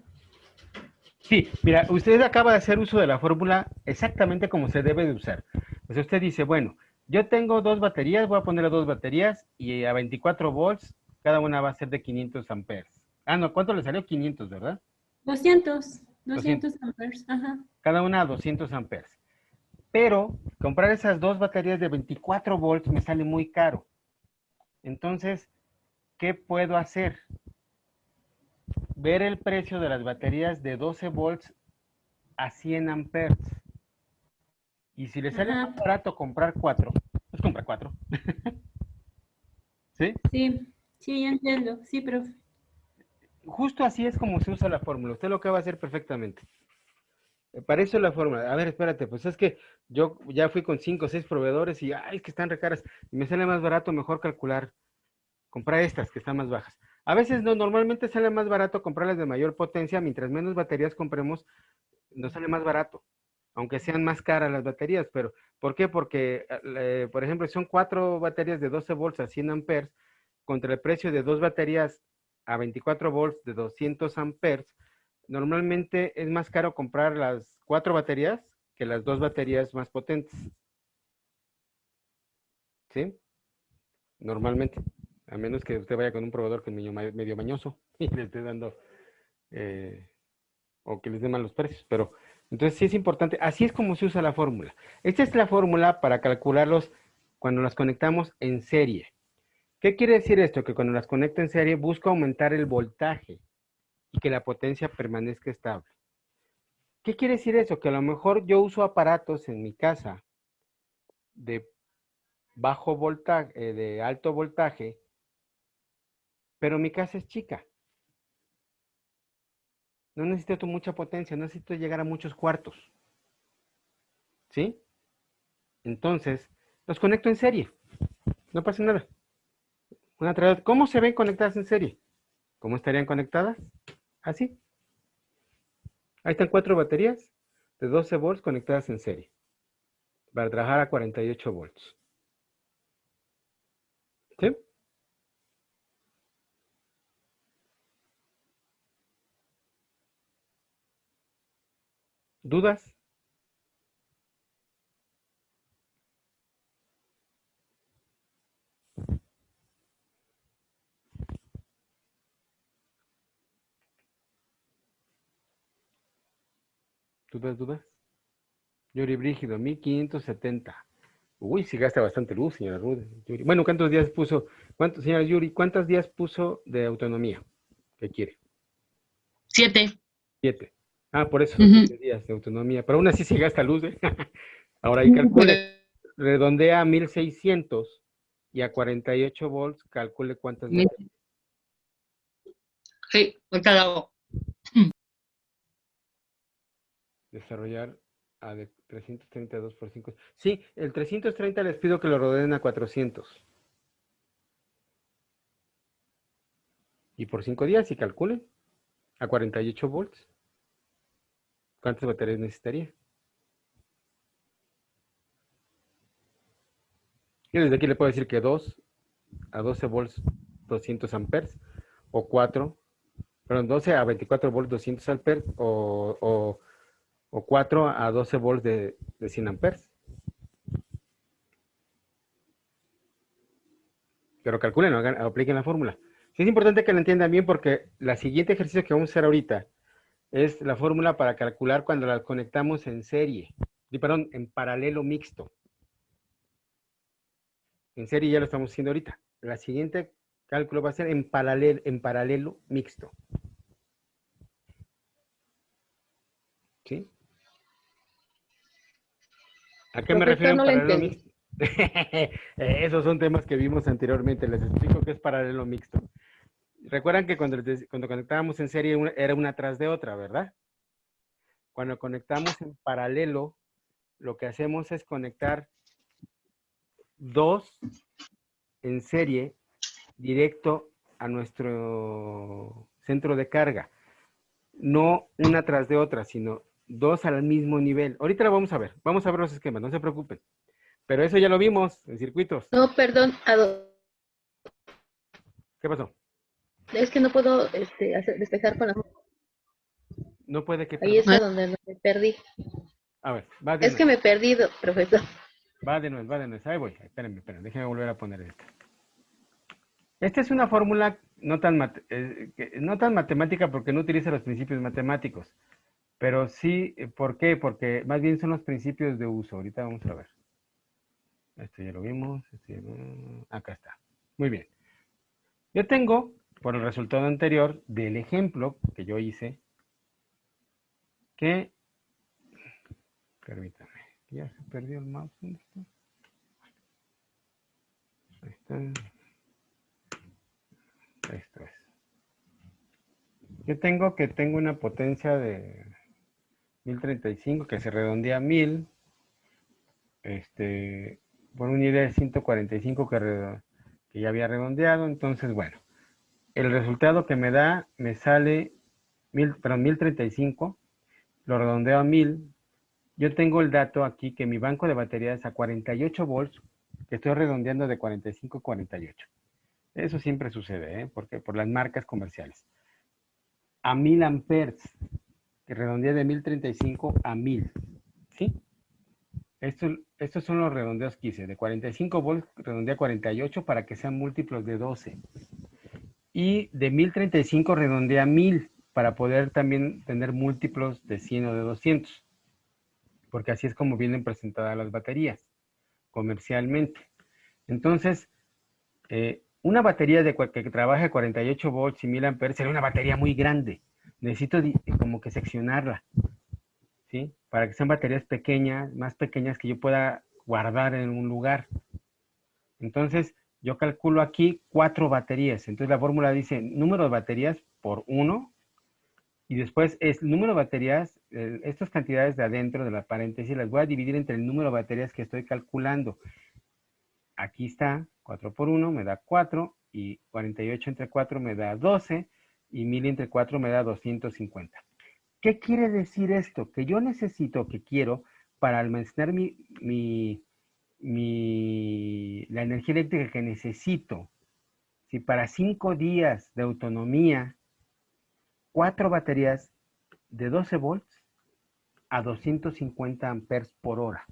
sí, mira, usted acaba de hacer uso de la fórmula exactamente como se debe de usar. Pues usted dice, bueno, yo tengo 2 baterías, voy a ponerle 2 baterías y a 24 volts, cada una va a ser de 500 amperes. Ah, no, ¿cuánto le salió? 500, ¿verdad? 200 amperes, ajá. Cada una a 200 amperes. Pero comprar esas 2 baterías de 24 volts me sale muy caro. Entonces, ¿qué puedo hacer? Ver el precio de las baterías de 12 volts a 100 amperes. Y si le sale más barato comprar 4, pues compra 4. ¿Sí? Sí, ya entiendo. Sí, profe. Justo así es como se usa la fórmula. Usted lo acaba de hacer perfectamente. Para eso es la fórmula. A ver, espérate, pues es que yo ya fui con 5 o 6 proveedores y ay, que están recaras. Y me sale más barato, mejor comprar estas que están más bajas. A veces no, normalmente sale más barato comprarlas de mayor potencia. Mientras menos baterías compremos, nos sale más barato. Aunque sean más caras las baterías. Pero, ¿por qué? Porque, por ejemplo, son 4 baterías de 12 volts a 100 amperes contra el precio de 2 baterías a 24 volts de 200 amperes, normalmente es más caro comprar las 4 baterías que las 2 baterías más potentes. ¿Sí? Normalmente. A menos que usted vaya con un proveedor que es medio mañoso y le esté dando, o que les dé malos precios. Pero, entonces sí es importante. Así es como se usa la fórmula. Esta es la fórmula para calcularlos cuando las conectamos en serie. ¿Qué quiere decir esto? Que cuando las conecto en serie busco aumentar el voltaje y que la potencia permanezca estable. ¿Qué quiere decir eso? Que a lo mejor yo uso aparatos en mi casa de bajo voltaje, de alto voltaje, pero mi casa es chica. No necesito mucha potencia, no necesito llegar a muchos cuartos. ¿Sí? Entonces, los conecto en serie. No pasa nada. ¿Cómo se ven conectadas en serie? ¿Cómo estarían conectadas? Así. Ahí están 4 baterías de 12 volts conectadas en serie. Para trabajar a 48 volts. ¿Sí? ¿Dudas? ¿Dudas? Yuri Brígido, 1570. Uy, sí gasta bastante luz, señora Rude. Bueno, señora Yuri, cuántos días puso de autonomía que quiere? 7. 7. Ah, por eso, 7 días de autonomía. Pero aún así se gasta luz, ¿eh? Ahora ahí calcule, redondea a 1600 y a 48 volts calcule cuántas Bien. baterías. Sí, ahorita lo hago. Desarrollar a de 332 por 5. Sí, el 330 les pido que lo rodeen a 400. Y por 5 días, y calculen, a 48 volts, ¿cuántas baterías necesitaría? Yo desde aquí le puedo decir que 2 a 12 volts 200 amperes, o 4, perdón, 12 a 24 volts 200 amperes, o 4 a 12 volts de 100 amperes. Pero calculen, apliquen la fórmula. Sí, es importante que lo entiendan bien porque la siguiente ejercicio que vamos a hacer ahorita es la fórmula para calcular cuando la conectamos en serie. Perdón, en paralelo mixto. En serie ya lo estamos haciendo ahorita. La siguiente cálculo va a ser en paralelo mixto. ¿Sí? ¿A qué me refiero en paralelo mixto? Esos son temas que vimos anteriormente. Les explico qué es paralelo mixto. Recuerdan que cuando conectábamos en serie era una tras de otra, ¿verdad? Cuando conectamos en paralelo, lo que hacemos es conectar dos en serie directo a nuestro centro de carga. No una tras de otra, sino dos al mismo nivel. Ahorita lo vamos a ver. Vamos a ver los esquemas, no se preocupen. Pero eso ya lo vimos en circuitos. No, perdón, ¿Qué pasó? es que no puedo despejar con la... No puede que... Ahí está donde me perdí. A ver, va de Es que me he perdido, profesor. Va de nuevo. Ahí voy. Espérenme, déjenme volver a poner esto. Esta es una fórmula no tan matemática porque no utiliza los principios matemáticos. Pero sí, ¿por qué? Porque más bien son los principios de uso. Ahorita vamos a ver. Esto ya lo vimos. Acá está. Muy bien. Yo tengo, por el resultado anterior del ejemplo que yo hice, que... Permítame. Ya se perdió el mouse. ¿Dónde está? Ahí está. Esto es. Yo tengo una potencia de 1035 que se redondea a 1000. Por un nivel de 145 que ya había redondeado. Entonces, bueno, el resultado que me da, me sale 1035. Lo redondeo a 1000. Yo tengo el dato aquí que mi banco de baterías a 48 volts, que estoy redondeando de 45 a 48. Eso siempre sucede, ¿eh? Porque por las marcas comerciales. A 1000 amperes, que redondea de 1035 a 1000. ¿Sí? Estos son los redondeos que hice. De 45 volts redondea a 48 para que sean múltiplos de 12. Y de 1035 redondea a 1000 para poder también tener múltiplos de 100 o de 200. Porque así es como vienen presentadas las baterías comercialmente. Entonces, una batería que trabaje a 48 volts y 1000 amperes sería una batería muy grande. Necesito como que seccionarla, ¿sí? Para que sean baterías pequeñas, más pequeñas que yo pueda guardar en un lugar. Entonces, yo calculo aquí 4 baterías. Entonces, la fórmula dice número de baterías por 1. Y después es número de baterías, estas cantidades de adentro de la paréntesis las voy a dividir entre el número de baterías que estoy calculando. Aquí está, 4 por 1 me da 4, y 48 entre 4 me da 12, y 1000 entre 4 me da 250. ¿Qué quiere decir esto? Que yo necesito, que quiero, para almacenar la energía eléctrica que necesito, si para 5 días de autonomía, 4 baterías de 12 volts a 250 amperes por hora.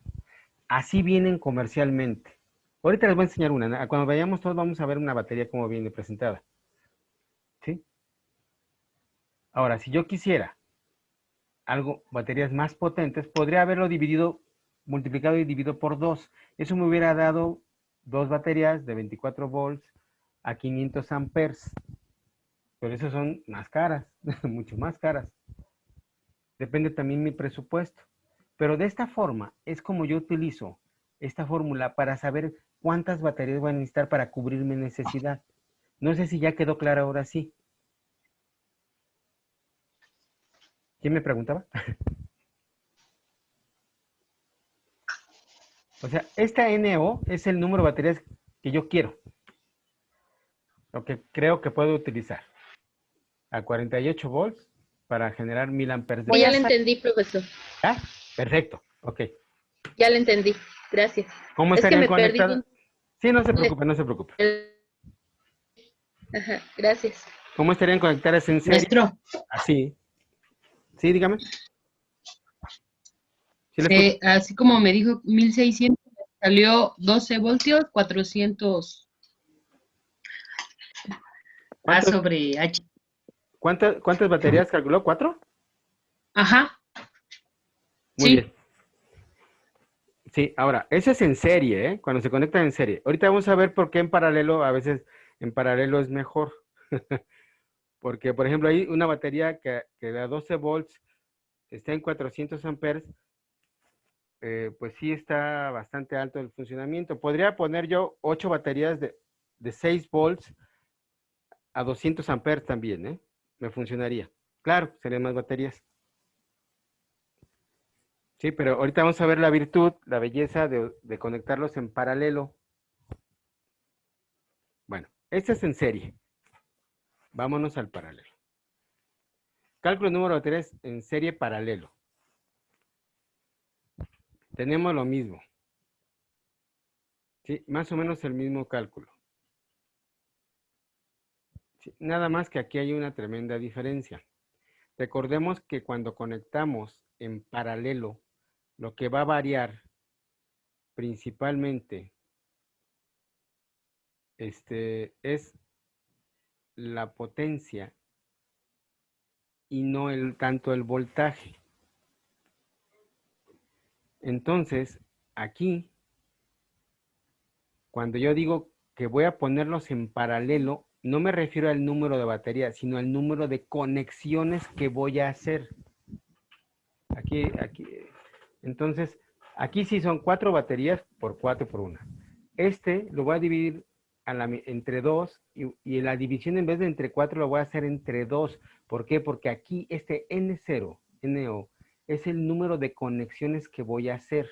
Así vienen comercialmente. Ahorita les voy a enseñar una. Cuando vayamos todos vamos a ver una batería como viene presentada. ¿Sí? Ahora, si yo quisiera baterías más potentes, podría haberlo multiplicado y dividido por 2. Eso me hubiera dado 2 baterías de 24 volts a 500 amperes. Pero esas son más caras, mucho más caras. Depende también mi presupuesto. Pero de esta forma es como yo utilizo esta fórmula para saber cuántas baterías voy a necesitar para cubrir mi necesidad. No sé si ya quedó claro ahora sí. ¿Quién me preguntaba? O sea, esta NO es el número de baterías que yo quiero. Lo que creo que puedo utilizar. A 48 volts para generar 1000 amperes de Ya le entendí, profesor. ¿Ah? Perfecto, ok. Ya le entendí. Gracias. ¿Cómo Es que estarían me perdí. conectadas? Sí, no se preocupe, no se preocupe. Ajá, gracias. ¿Cómo estarían conectadas en serie? Maestro. Así. Sí, dígame. ¿Sí le escucho? Así como me dijo 1600, salió 12 voltios, 400 A sobre H. ¿Cuántas baterías calculó? ¿4? Ajá. Muy Sí. bien. Sí, ahora, ese es en serie, ¿eh? Cuando se conecta en serie. Ahorita vamos a ver por qué en paralelo, a veces en paralelo es mejor. Porque, por ejemplo, hay una batería que da 12 volts, está en 400 amperes, pues sí está bastante alto el funcionamiento. Podría poner yo 8 baterías de 6 volts a 200 amperes también, ¿eh? Me funcionaría. Claro, serían más baterías. Sí, pero ahorita vamos a ver la virtud, la belleza de conectarlos en paralelo. Bueno, este es en serie. Vámonos al paralelo. Cálculo número de baterías en serie paralelo. Tenemos lo mismo. Sí, más o menos el mismo cálculo. Sí, nada más que aquí hay una tremenda diferencia. Recordemos que cuando conectamos en paralelo, lo que va a variar principalmente es la potencia y no tanto el voltaje. Entonces, aquí, cuando yo digo que voy a ponerlos en paralelo, no me refiero al número de baterías, sino al número de conexiones que voy a hacer. Aquí. Entonces, aquí sí son 4 baterías por 4 por 1. Lo voy a dividir entre 2 y la división en vez de entre 4 lo voy a hacer entre 2. ¿Por qué? Porque aquí N0, NO, es el número de conexiones que voy a hacer,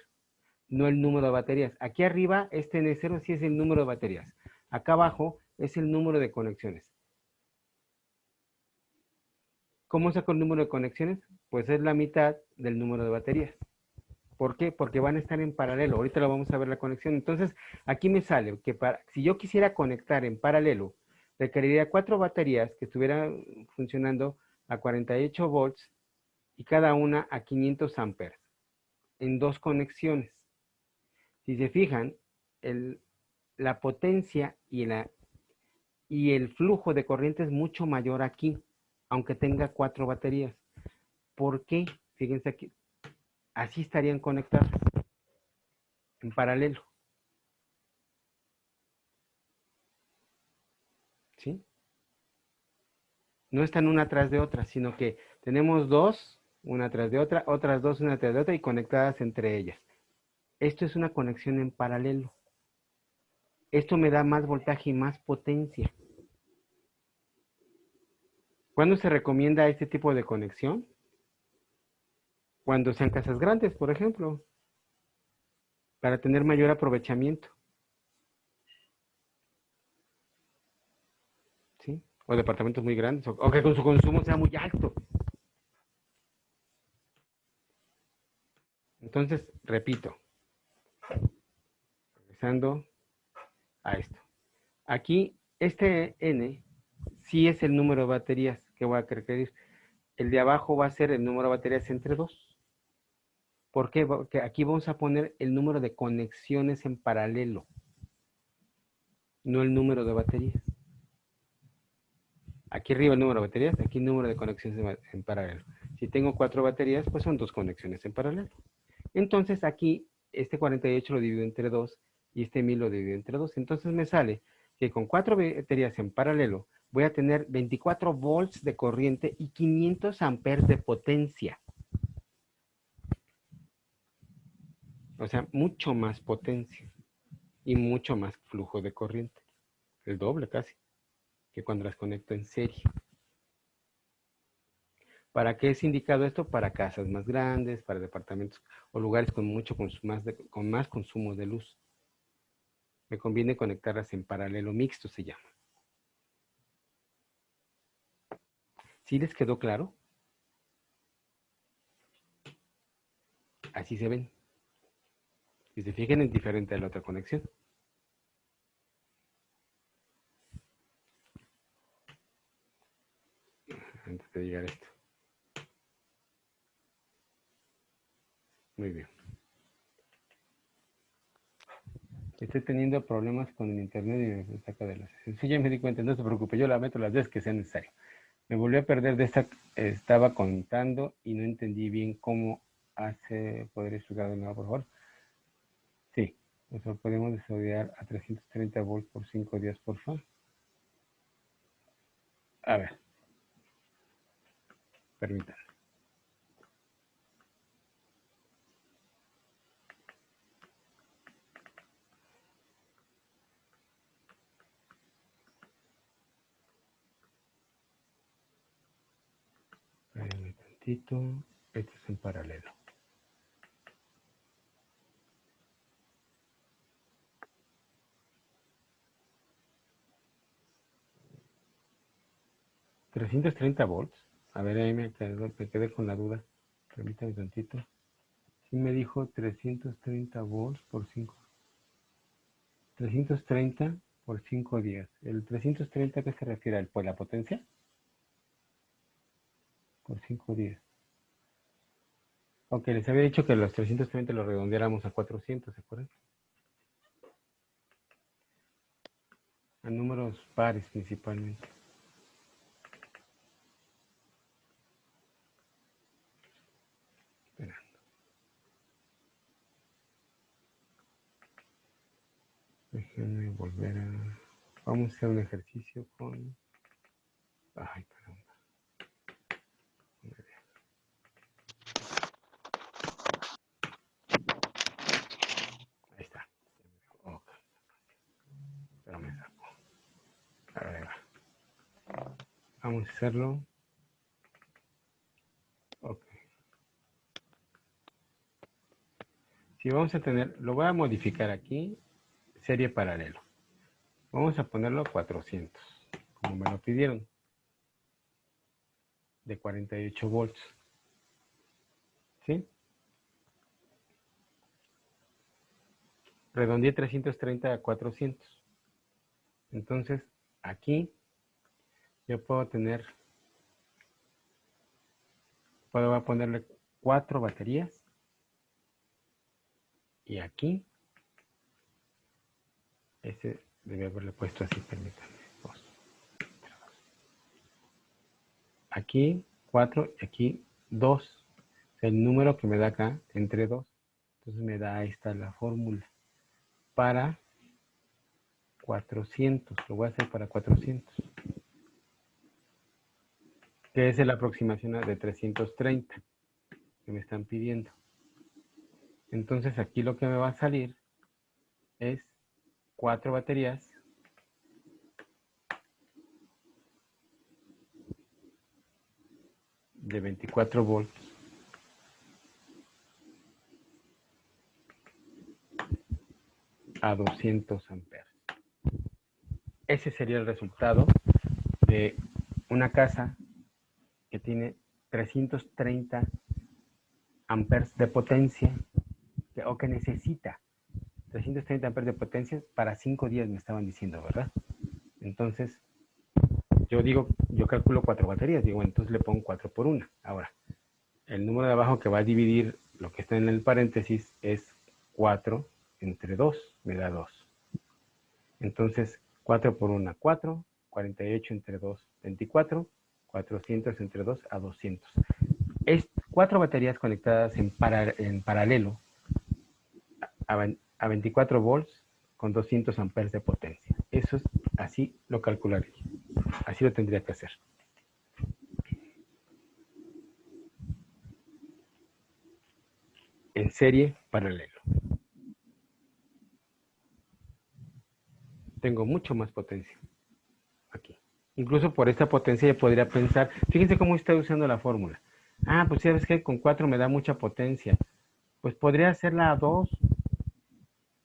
no el número de baterías. Aquí arriba, N0 sí es el número de baterías. Acá abajo es el número de conexiones. ¿Cómo saco el número de conexiones? Pues es la mitad del número de baterías. ¿Por qué? Porque van a estar en paralelo. Ahorita lo vamos a ver la conexión. Entonces, aquí me sale que si yo quisiera conectar en paralelo, requeriría 4 baterías que estuvieran funcionando a 48 volts y cada una a 500 amperes en 2 conexiones. Si se fijan, la potencia y el flujo de corriente es mucho mayor aquí, aunque tenga 4 baterías. ¿Por qué? Fíjense aquí. Así estarían conectadas en paralelo. ¿Sí? No están una tras de otra, sino que tenemos 2, una tras de otra, otras 2, una tras de otra y conectadas entre ellas. Esto es una conexión en paralelo. Esto me da más voltaje y más potencia. ¿Cuándo se recomienda este tipo de conexión? Cuando sean casas grandes, por ejemplo, para tener mayor aprovechamiento. ¿Sí? O departamentos muy grandes, o que con su consumo sea muy alto. Entonces, repito, regresando a esto. Aquí, N sí es el número de baterías que voy a requerir. El de abajo va a ser el número de baterías entre 2. ¿Por qué? Porque aquí vamos a poner el número de conexiones en paralelo, no el número de baterías. Aquí arriba el número de baterías, aquí el número de conexiones en paralelo. Si tengo 4 baterías, pues son 2 conexiones en paralelo. Entonces aquí, 48 lo divido entre 2 y 1000 lo divido entre 2. Entonces me sale que con 4 baterías en paralelo voy a tener 24 volts de corriente y 500 amperes de potencia. O sea, mucho más potencia. y mucho más flujo de corriente. El doble casi, que cuando las conecto en serie. ¿Para qué es indicado esto? Para casas más grandes, para departamentos o lugares con mucho con más consumo de luz. Me conviene conectarlas en paralelo mixto, se llama. ¿Sí les quedó claro? Así se ven. Si se fijan, es diferente a la otra conexión. Antes de llegar a esto. Muy bien. Estoy teniendo problemas con el internet y me saca de la sesión. Sí, ya me di cuenta, no se preocupe, yo la meto las veces que sea necesario. Me volví a perder de esta, estaba contando y no entendí bien cómo hace, ¿podría explicar de nuevo, por favor? Sí, nosotros podemos desarrollar a 330 volts por 5 días, por favor. A ver, permítanme. Espérenme tantito, esto es en paralelo. ¿330 volts? A ver, ahí me quedé con la duda. Permítame tantito. Sí me dijo 330 volts por 5. 330 por 5 días. ¿El 330 a qué se refiere? ¿Pues la potencia? Por 5 días. Ok, les había dicho que los 330 los redondeáramos a 400, ¿se acuerdan? A números pares principalmente. Esperando. Déjenme volver a... Vamos a hacer un ejercicio con... Ay, caramba. Ahí está. Ok. Pero me sacó. A ver, va. Vamos a hacerlo. Ok. Si vamos a tener... Lo voy a modificar aquí. Serie paralelo. Vamos a ponerlo a 400. Como me lo pidieron. De 48 volts. ¿Sí? Redondeé 330 a 400. Entonces, aquí yo puedo tener, voy a ponerle 4 baterías. Y aquí, ese debe haberle puesto así, permítanme. 2. Aquí 4 y aquí 2. El número que me da acá, entre 2. Entonces me da, ahí está la fórmula. Para 400, lo voy a hacer para 400. Que es la aproximación de 330 que me están pidiendo. Entonces aquí lo que me va a salir es 4 baterías de 24 volts a 200 amperes. Ese sería el resultado de una casa que tiene 330 amperes de potencia o que necesita 330 amperes de potencia para 5 días, me estaban diciendo, ¿verdad? Entonces, yo calculo 4 baterías, digo, entonces le pongo 4 por 1. Ahora, el número de abajo que va a dividir lo que está en el paréntesis es 4 entre 2, me da 2. Entonces, 4 por 1, 4, 48 entre 2, 24, 400 entre 2 a 200. Es 4 baterías conectadas en paralelo a 24 volts con 200 amperes de potencia. Eso es, así lo calcularía. Así lo tendría que hacer. En serie paralelo. tengo mucho más potencia aquí. Incluso por esta potencia ya podría pensar, fíjense cómo estoy usando la fórmula. Ah, pues sabes que con 4 me da mucha potencia. Pues podría hacerla a 2,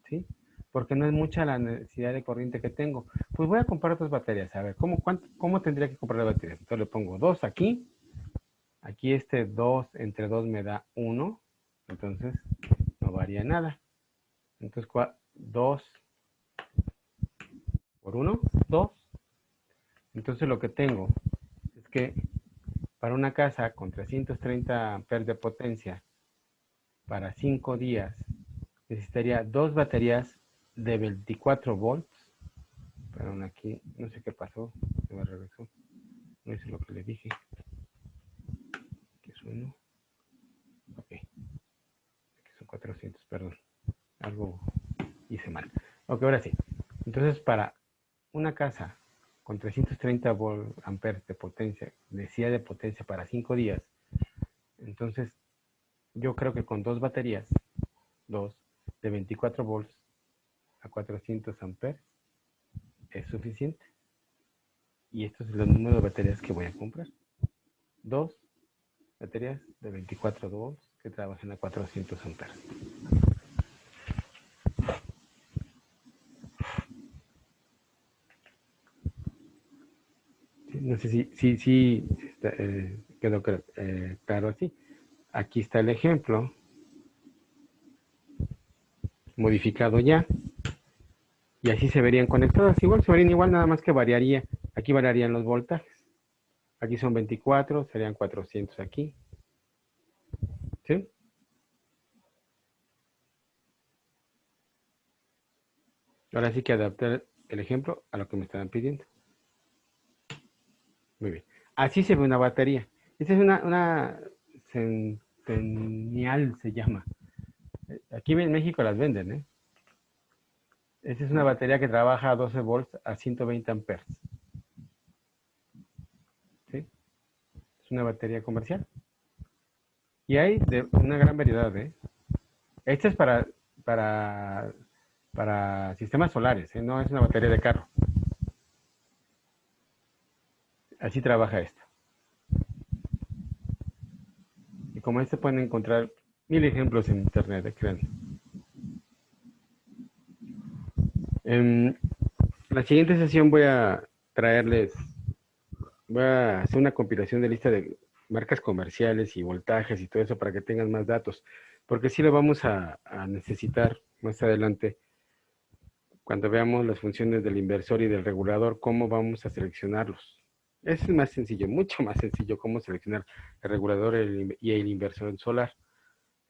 ¿sí? Porque no es mucha la necesidad de corriente que tengo. Pues voy a comprar otras baterías. A ver, ¿cómo tendría que comprar las baterías? Entonces le pongo 2 aquí. Aquí este 2 entre 2 me da 1. Entonces no varía nada. Entonces 2 por 1, 2. Entonces lo que tengo es que para una casa con 330 amperes de potencia para 5 días necesitaría 2 baterías de 24 volts. Perdón, aquí no sé qué pasó, se me regresó. No hice lo que le dije. ¿Qué es 1? Ok. Aquí son 400, perdón. Algo hice mal. Ok, ahora sí. Entonces para una casa con 330 amperes de potencia, necesidad de potencia para 5 días, entonces yo creo que con 2 baterías, 2 de 24 volts a 400 amperes, es suficiente. Y esto es el número de baterías que voy a comprar. 2 baterías de 24 volts que trabajan a 400 amperes. No sé si quedó claro así. Aquí está el ejemplo modificado ya. Y así se verían conectadas. Igual se verían igual, nada más que variaría. Aquí variarían los voltajes. Aquí son 24, serían 400 aquí. ¿Sí? Ahora sí que adaptar el ejemplo a lo que me estaban pidiendo. Muy bien. Así se ve una batería. Esta es una centennial, se llama. Aquí en México las venden, ¿eh? Esta es una batería que trabaja a 12 volts a 120 amperes. ¿Sí? Es una batería comercial. Y hay de una gran variedad, ¿eh? Esta es para sistemas solares, ¿eh? No es una batería de carro. Así trabaja esta. Y como este pueden encontrar 1000 ejemplos en internet, créanme. En la siguiente sesión voy a hacer una compilación de lista de marcas comerciales y voltajes y todo eso para que tengan más datos, porque sí lo vamos a necesitar más adelante cuando veamos las funciones del inversor y del regulador, cómo vamos a seleccionarlos. Es más sencillo, mucho más sencillo cómo seleccionar el regulador y el inversor en solar.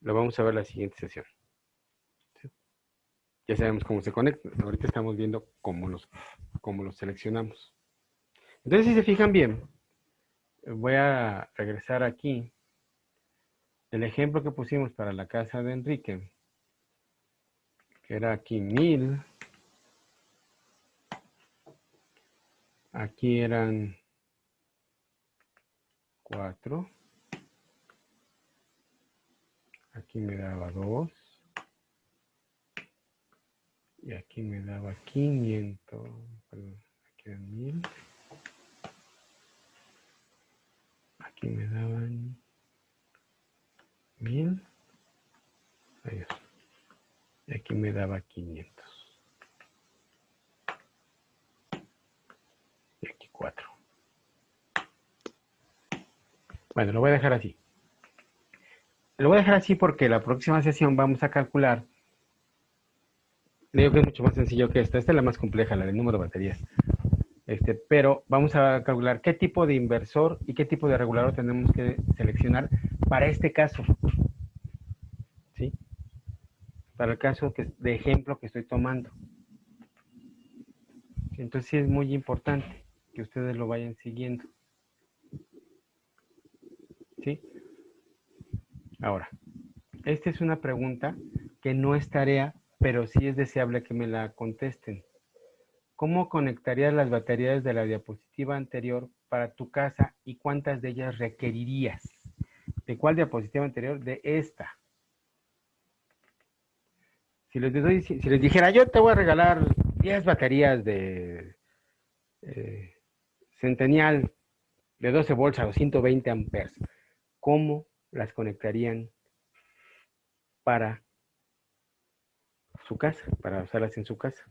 Lo vamos a ver en la siguiente sesión. ¿Sí? Ya sabemos cómo se conectan. Ahorita estamos viendo cómo los seleccionamos. Entonces, si se fijan bien, voy a regresar aquí. El ejemplo que pusimos para la casa de Enrique, que era aquí 1000. Aquí eran 4. Aquí me daba 2. Y aquí me daba 500. Perdón, aquí eran 1000. Aquí me daban 1000. Ahí está. Y aquí me daba 500. Y aquí 4. Bueno, lo voy a dejar así. Lo voy a dejar así porque la próxima sesión vamos a calcular. Le digo que es mucho más sencillo que esta. Esta es la más compleja, la del número de baterías. Pero vamos a calcular qué tipo de inversor y qué tipo de regulador tenemos que seleccionar para este caso. ¿Sí? Para el caso de ejemplo que estoy tomando. Entonces sí es muy importante que ustedes lo vayan siguiendo. ¿Sí? Ahora, esta es una pregunta que no es tarea, pero sí es deseable que me la contesten. ¿Cómo conectarías las baterías de la diapositiva anterior para tu casa y cuántas de ellas requerirías? ¿De cuál diapositiva anterior? De esta. Si les dijera, yo te voy a regalar 10 10 baterías de Centennial de 12 volts a 220 amperes. ¿Cómo las conectarían para su casa, para usarlas en su casa?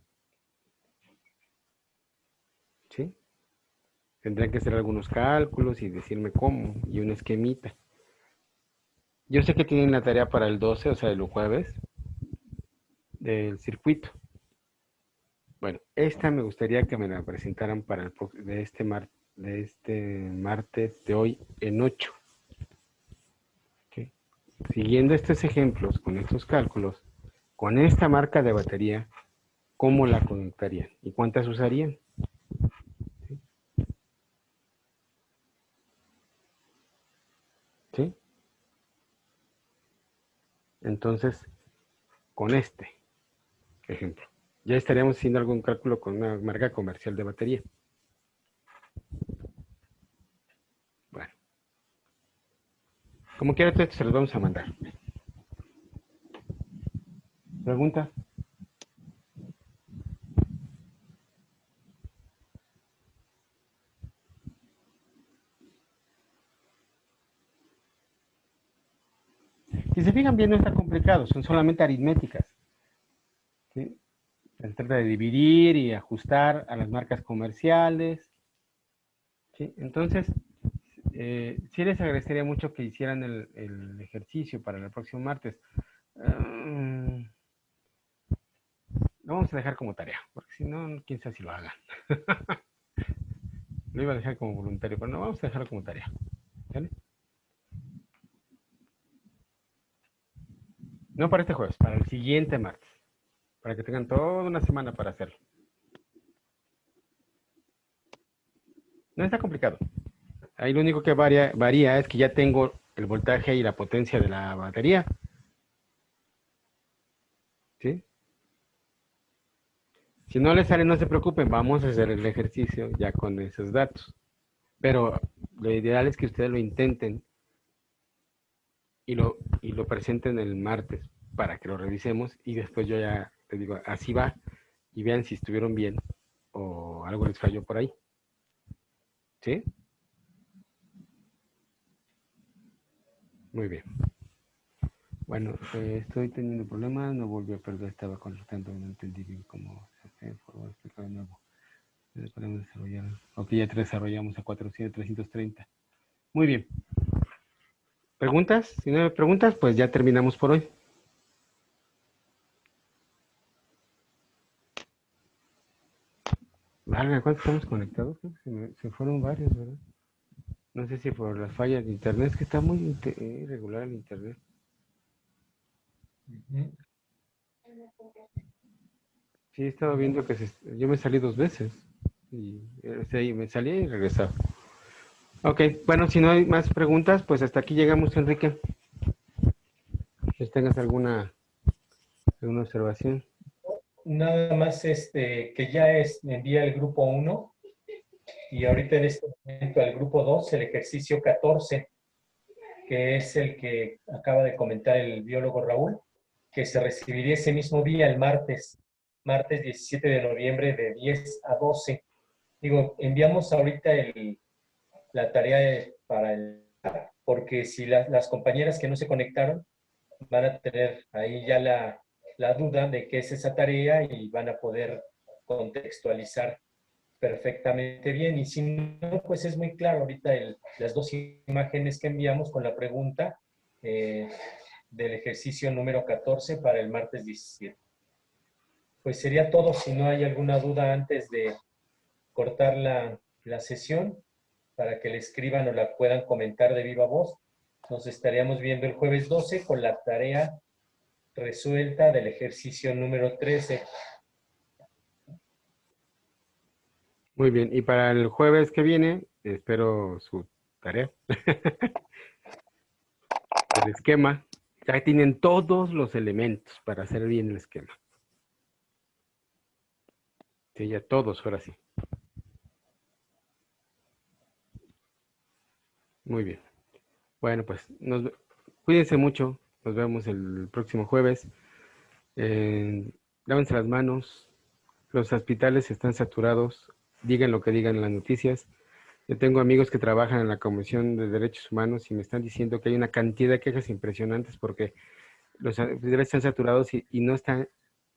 ¿Sí? Tendrán que hacer algunos cálculos y decirme cómo, y un esquemita. Yo sé que tienen la tarea para el 12, o sea, el jueves, del circuito. Bueno, esta me gustaría que me la presentaran para de este martes de hoy en 8. ¿Okay? Siguiendo estos ejemplos, con estos cálculos, con esta marca de batería, ¿cómo la conectarían? ¿Y cuántas usarían? ¿Sí? Entonces, con este ejemplo, ya estaríamos haciendo algún cálculo con una marca comercial de batería. Bueno. Como quiera, todo esto se los vamos a mandar. ¿Pregunta? Si se fijan bien, no está complicado, son solamente aritméticas. ¿Sí? Se trata de dividir y ajustar a las marcas comerciales. ¿Sí? Entonces, sí les agradecería mucho que hicieran el ejercicio para el próximo martes. Lo vamos a dejar como tarea, porque si no, quién sabe si lo hagan. Lo iba a dejar como voluntario, pero no, vamos a dejarlo como tarea. ¿Vale? No para este jueves, para el siguiente martes. Para que tengan toda una semana para hacerlo. No está complicado. Ahí lo único que varía es que ya tengo el voltaje y la potencia de la batería. ¿Sí? Si no les sale, no se preocupen, vamos a hacer el ejercicio ya con esos datos. Pero lo ideal es que ustedes lo intenten y lo presenten el martes para que lo revisemos y después yo ya te digo, así va, y vean si estuvieron bien o algo les falló por ahí. ¿Sí? Muy bien. Bueno, estoy teniendo problemas, no volví a perder, estaba consultando, no entendí bien cómo se hace, por explicar de nuevo. Podemos desarrollar. Ok, ya desarrollamos a 330. Muy bien. ¿Preguntas? Si no hay preguntas, pues ya terminamos por hoy. Valga, ¿cuántos estamos conectados? Se fueron varios, ¿verdad? No sé si por las fallas de internet, es que está muy irregular el internet. Sí, estaba viendo que yo me salí 2 veces. Y me salí y regresaba. Ok, bueno, si no hay más preguntas, pues hasta aquí llegamos, Enrique. Si tengas alguna observación. Nada más que ya envía el grupo 1 y ahorita en este momento al grupo 2 el ejercicio 14, que es el que acaba de comentar el biólogo Raúl, que se recibiría ese mismo día, el martes 17 de noviembre de 10 a 12. Digo, enviamos ahorita la tarea porque si las compañeras que no se conectaron van a tener ahí ya la duda de qué es esa tarea y van a poder contextualizar perfectamente bien. Y si no, pues es muy claro ahorita las 2 imágenes que enviamos con la pregunta del ejercicio número 14 para el martes 17. Pues sería todo. Si no hay alguna duda antes de cortar la sesión, para que le escriban o la puedan comentar de viva voz, nos estaríamos viendo el jueves 12 con la tarea resuelta del ejercicio número 13. Muy bien, y para el jueves que viene, espero su tarea. El esquema. Ya tienen todos los elementos para hacer bien el esquema. Sí, ya todos, ahora sí. Muy bien. Bueno, pues cuídense mucho. Nos vemos el próximo jueves. Lávense las manos. Los hospitales están saturados, digan lo que digan las noticias. Yo tengo amigos que trabajan en la Comisión de Derechos Humanos y me están diciendo que hay una cantidad de quejas impresionantes porque los hospitales están saturados y no está,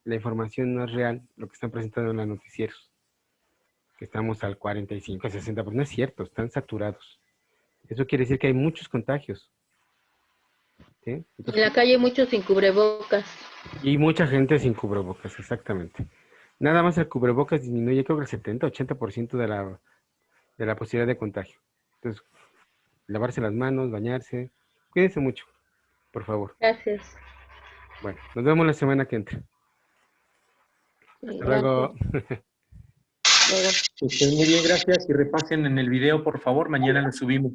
la información no es real, lo que están presentando en los noticieros. Que estamos al 45, 60, pues no es cierto, están saturados. Eso quiere decir que hay muchos contagios. ¿Sí? Entonces, En la calle muchos sin cubrebocas. y mucha gente sin cubrebocas, exactamente. Nada más el cubrebocas disminuye, creo que el 70, 80% de la posibilidad de contagio. Entonces, lavarse las manos, bañarse. Cuídense mucho, por favor. Gracias. Bueno, nos vemos la semana que entra. Hasta luego. Que estén muy bien, gracias. Y repasen en el video, por favor. Mañana lo subimos.